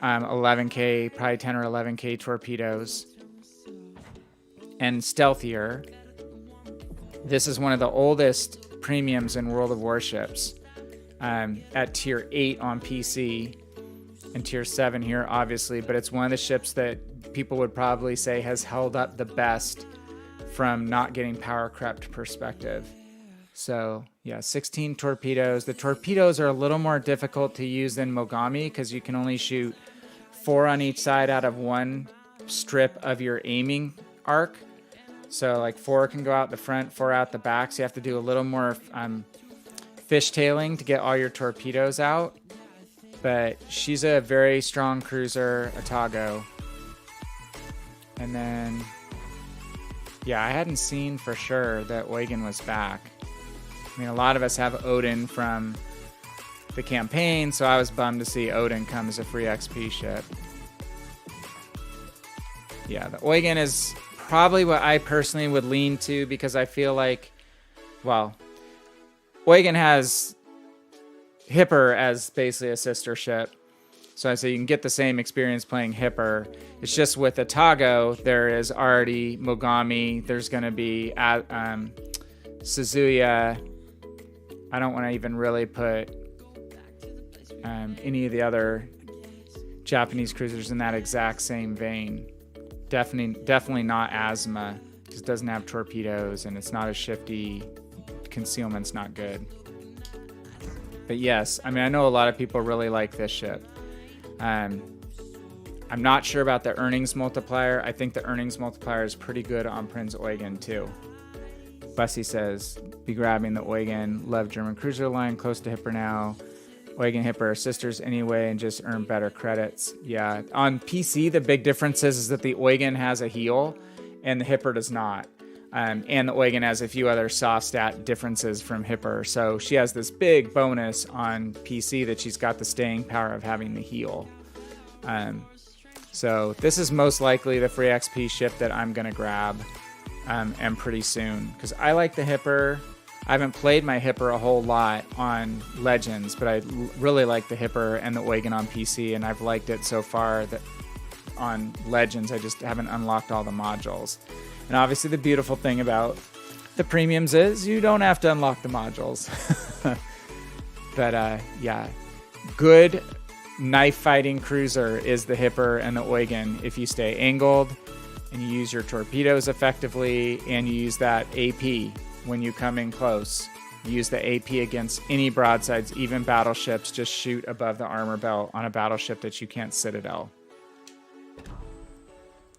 S1: 11K, probably 10 or 11K torpedoes, and stealthier. This is one of the oldest premiums in World of Warships. At tier 8 on PC and tier 7 here, obviously, but it's one of the ships that people would probably say has held up the best from not getting power crept perspective. So yeah, 16 torpedoes. The torpedoes are a little more difficult to use than Mogami because you can only shoot 4 on each side out of one strip of your aiming arc. So like 4 can go out the front, 4 out the back. So you have to do a little more fishtailing to get all your torpedoes out. But she's a very strong cruiser, Otago. And then, yeah, I hadn't seen for sure that Eugen was back. I mean, a lot of us have Odin from the campaign, so I was bummed to see Odin come as a free XP ship. Yeah, the Eugen is probably what I personally would lean to because I feel like, well, Eugen has Hipper as basically a sister ship. So I say you can get the same experience playing Hipper. It's just with Otago, there is already Mogami. There's going to be Suzuya. I don't want to even really put any of the other Japanese cruisers in that exact same vein. Definitely not Asma, because it doesn't have torpedoes and it's not as shifty. Concealment's not good. But yes, I mean, I know a lot of people really like this ship. I'm not sure about the earnings multiplier. I think the earnings multiplier is pretty good on Prinz Eugen too. Bussy says, be grabbing the Eugen. Love German cruiser line, close to Hipper now. Eugen, Hipper are sisters anyway and just earn better credits. Yeah, on PC, the big difference is that the Eugen has a heal and the Hipper does not. And the Eugen has a few other soft stat differences from Hipper. So she has this big bonus on PC that she's got the staying power of having the heal. So this is most likely the free XP ship that I'm going to grab and pretty soon. Because I like the Hipper. I haven't played my Hipper a whole lot on Legends, but I really like the Hipper and the Eugen on PC, and I've liked it so far that on Legends I just haven't unlocked all the modules. And obviously the beautiful thing about the premiums is you don't have to unlock the modules. But yeah, good knife fighting cruiser is the Hipper and the Eugen if you stay angled and you use your torpedoes effectively and you use that AP when you come in close. You use the AP against any broadsides, even battleships. Just shoot above the armor belt on a battleship that you can't citadel.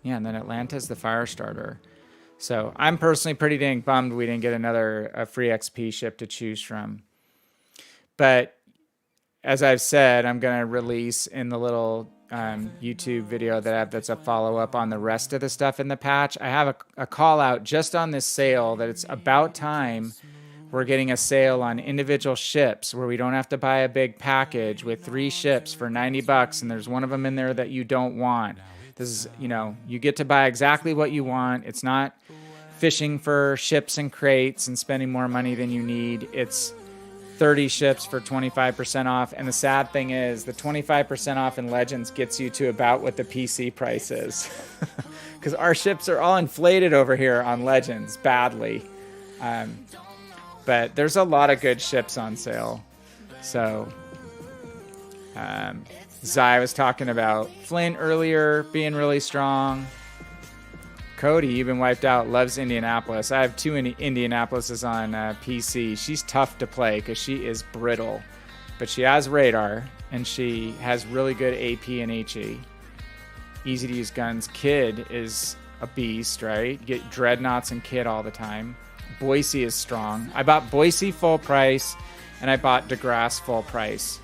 S1: Yeah, and then Atlanta's the fire starter. So I'm personally pretty dang bummed we didn't get a free XP ship to choose from. But as I've said, I'm going to release in the little YouTube video that I have that's a follow-up on the rest of the stuff in the patch. I have a call out just on this sale that it's about time we're getting a sale on individual ships where we don't have to buy a big package with 3 ships for $90 and there's one of them in there that you don't want. This is, you get to buy exactly what you want. It's not fishing for ships and crates and spending more money than you need. It's 30 ships for 25% off. And the sad thing is the 25% off in Legends gets you to about what the PC price is. Because our ships are all inflated over here on Legends badly. But there's a lot of good ships on sale. So Zai was talking about Flint earlier being really strong. Cody, you've been wiped out, loves Indianapolis. I have 2 Indianapolises on PC. She's tough to play because she is brittle. But she has radar, and she has really good AP and HE. easy to use guns. Kid is a beast, right? You get dreadnoughts and Kid all the time. Boise is strong. I bought Boise full price, and I bought DeGrasse full price.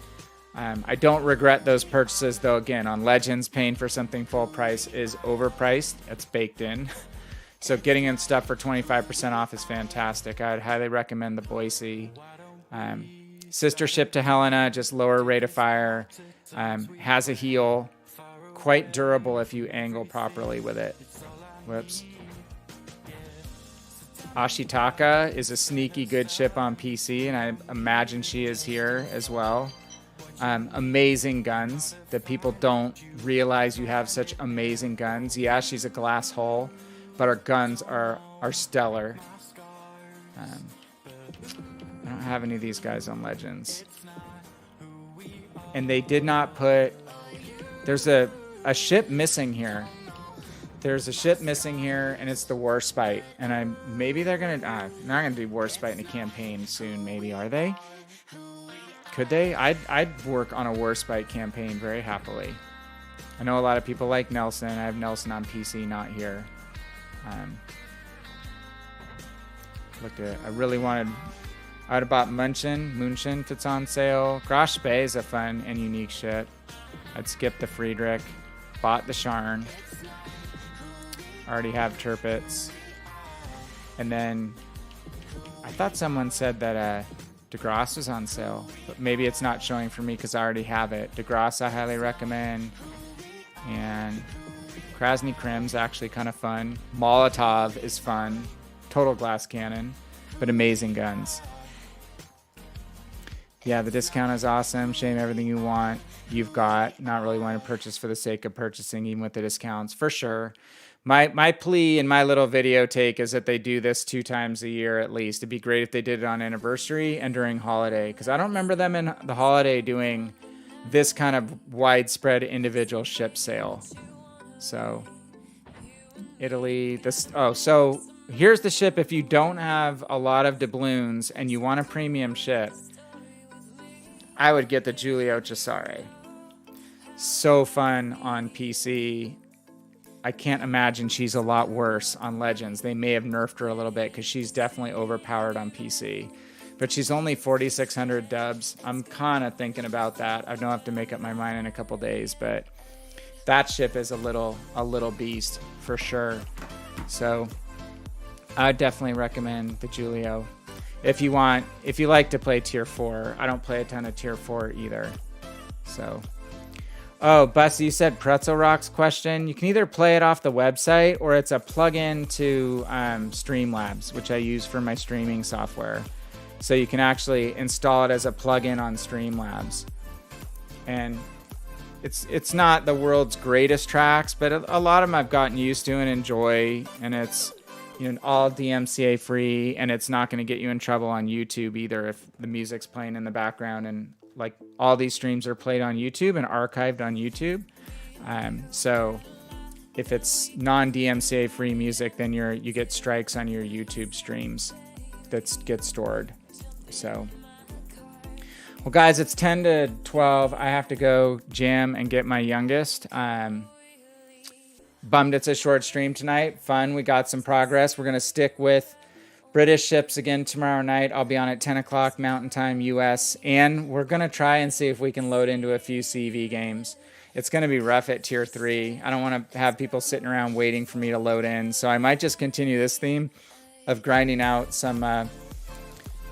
S1: I don't regret those purchases, though. Again, on Legends, paying for something full price is overpriced. It's baked in. So getting in stuff for 25% off is fantastic. I'd highly recommend the Boise. Sister ship to Helena, just lower rate of fire. Has a heal. Quite durable if you angle properly with it. Whoops. Ashitaka is a sneaky good ship on PC, and I imagine she is here as well. Amazing guns that people don't realize you have such amazing guns. Yeah, she's a glass hull, but her guns are stellar. I don't have any of these guys on Legends. And they did not put... There's a ship missing here. There's a ship missing here, and it's the Warspite. And maybe they're going to... not going to do Warspite in a campaign soon, maybe. Are they? Could they? I'd work on a Warspite campaign very happily. I know a lot of people like Nelson. I have Nelson on PC, not here. Looked at... I really wanted... I would have bought Munchen if it's on sale. Grosh Bay is a fun and unique ship. I'd skip the Friedrich. Bought the Scharn. Already have Tirpitz. And then I thought someone said that DeGrasse was on sale, but maybe it's not showing for me because I already have it. DeGrasse I highly recommend. And Krasny Krim's actually kind of fun. Molotov is fun. Total glass cannon, but amazing guns. Yeah, the discount is awesome. Shame everything you want, you've got. Not really want to purchase for the sake of purchasing, even with the discounts, for sure. My plea in my little video take is that they do this 2 times a year at least. It'd be great if they did it on anniversary and during holiday, because I don't remember them in the holiday doing this kind of widespread individual ship sale. So, Italy, this... Oh, so here's the ship if you don't have a lot of doubloons and you want a premium ship. I would get the Giulio Cesare. So fun on PC. I can't imagine she's a lot worse on Legends. They may have nerfed her a little bit because she's definitely overpowered on PC. But she's only 4,600 dubs. I'm kind of thinking about that. I don't have to make up my mind in a couple days, but that ship is a little beast for sure. So I would definitely recommend the Giulio. If you like to play tier 4. I don't play a ton of tier 4 either. So, oh, Bussy, you said Pretzel Rocks question. You can either play it off the website or it's a plugin to Streamlabs, which I use for my streaming software. So you can actually install it as a plugin on Streamlabs. And it's not the world's greatest tracks, but a lot of them I've gotten used to and enjoy, and it's all DMCA free, and it's not going to get you in trouble on YouTube either if the music's playing in the background. And like all these streams are played on YouTube and archived on YouTube. So if it's non-DMCA free music, then you get strikes on your YouTube streams that get stored. So, well, guys, it's 10 to 12. I have to go jam and get my youngest. Bummed it's a short stream tonight. Fun. We got some progress. We're going to stick with British ships again tomorrow night. I'll be on at 10 o'clock Mountain Time US. And we're going to try and see if we can load into a few CV games. It's going to be rough at tier 3. I don't want to have people sitting around waiting for me to load in. So I might just continue this theme of grinding out some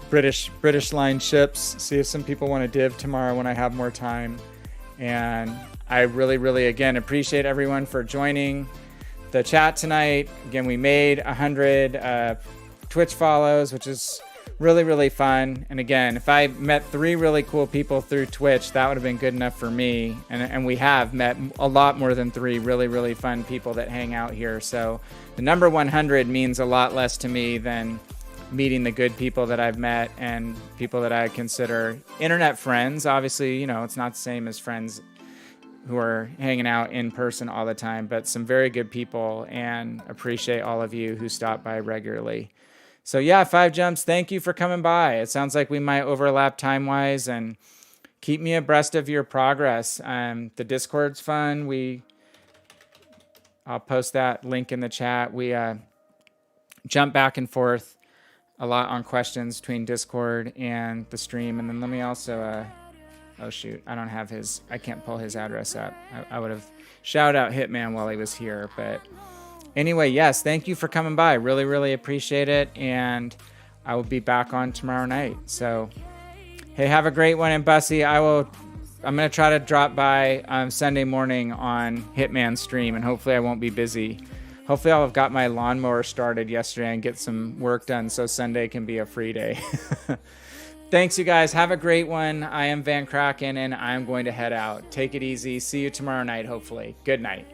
S1: British line ships. See if some people want to div tomorrow when I have more time. And I really, really, again, appreciate everyone for joining the chat tonight. Again, we made 100 Twitch follows, which is really, really fun. And again, if I met 3 really cool people through Twitch, that would have been good enough for me. And we have met a lot more than 3 really, really fun people that hang out here. So the number 100 means a lot less to me than meeting the good people that I've met and people that I consider internet friends. Obviously, it's not the same as friends who are hanging out in person all the time, but some very good people, and appreciate all of you who stop by regularly. So yeah, 5 Jumps, thank you for coming by. It sounds like we might overlap time-wise, and keep me abreast of your progress. The Discord's fun. We I'll post that link in the chat. We jump back and forth a lot on questions between Discord and the stream. And then let me also, oh shoot, I don't have his, I can't pull his address up. I would have shouted out Hitman while he was here. But anyway, yes, thank you for coming by. Really, really appreciate it. And I will be back on tomorrow night. So, hey, have a great one. And Bussy, I'm going to try to drop by Sunday morning on Hitman stream, and hopefully I won't be busy. Hopefully I'll have got my lawnmower started yesterday and get some work done so Sunday can be a free day. Thanks, you guys. Have a great one. I am VannKraken, and I'm going to head out. Take it easy. See you tomorrow night, hopefully. Good night.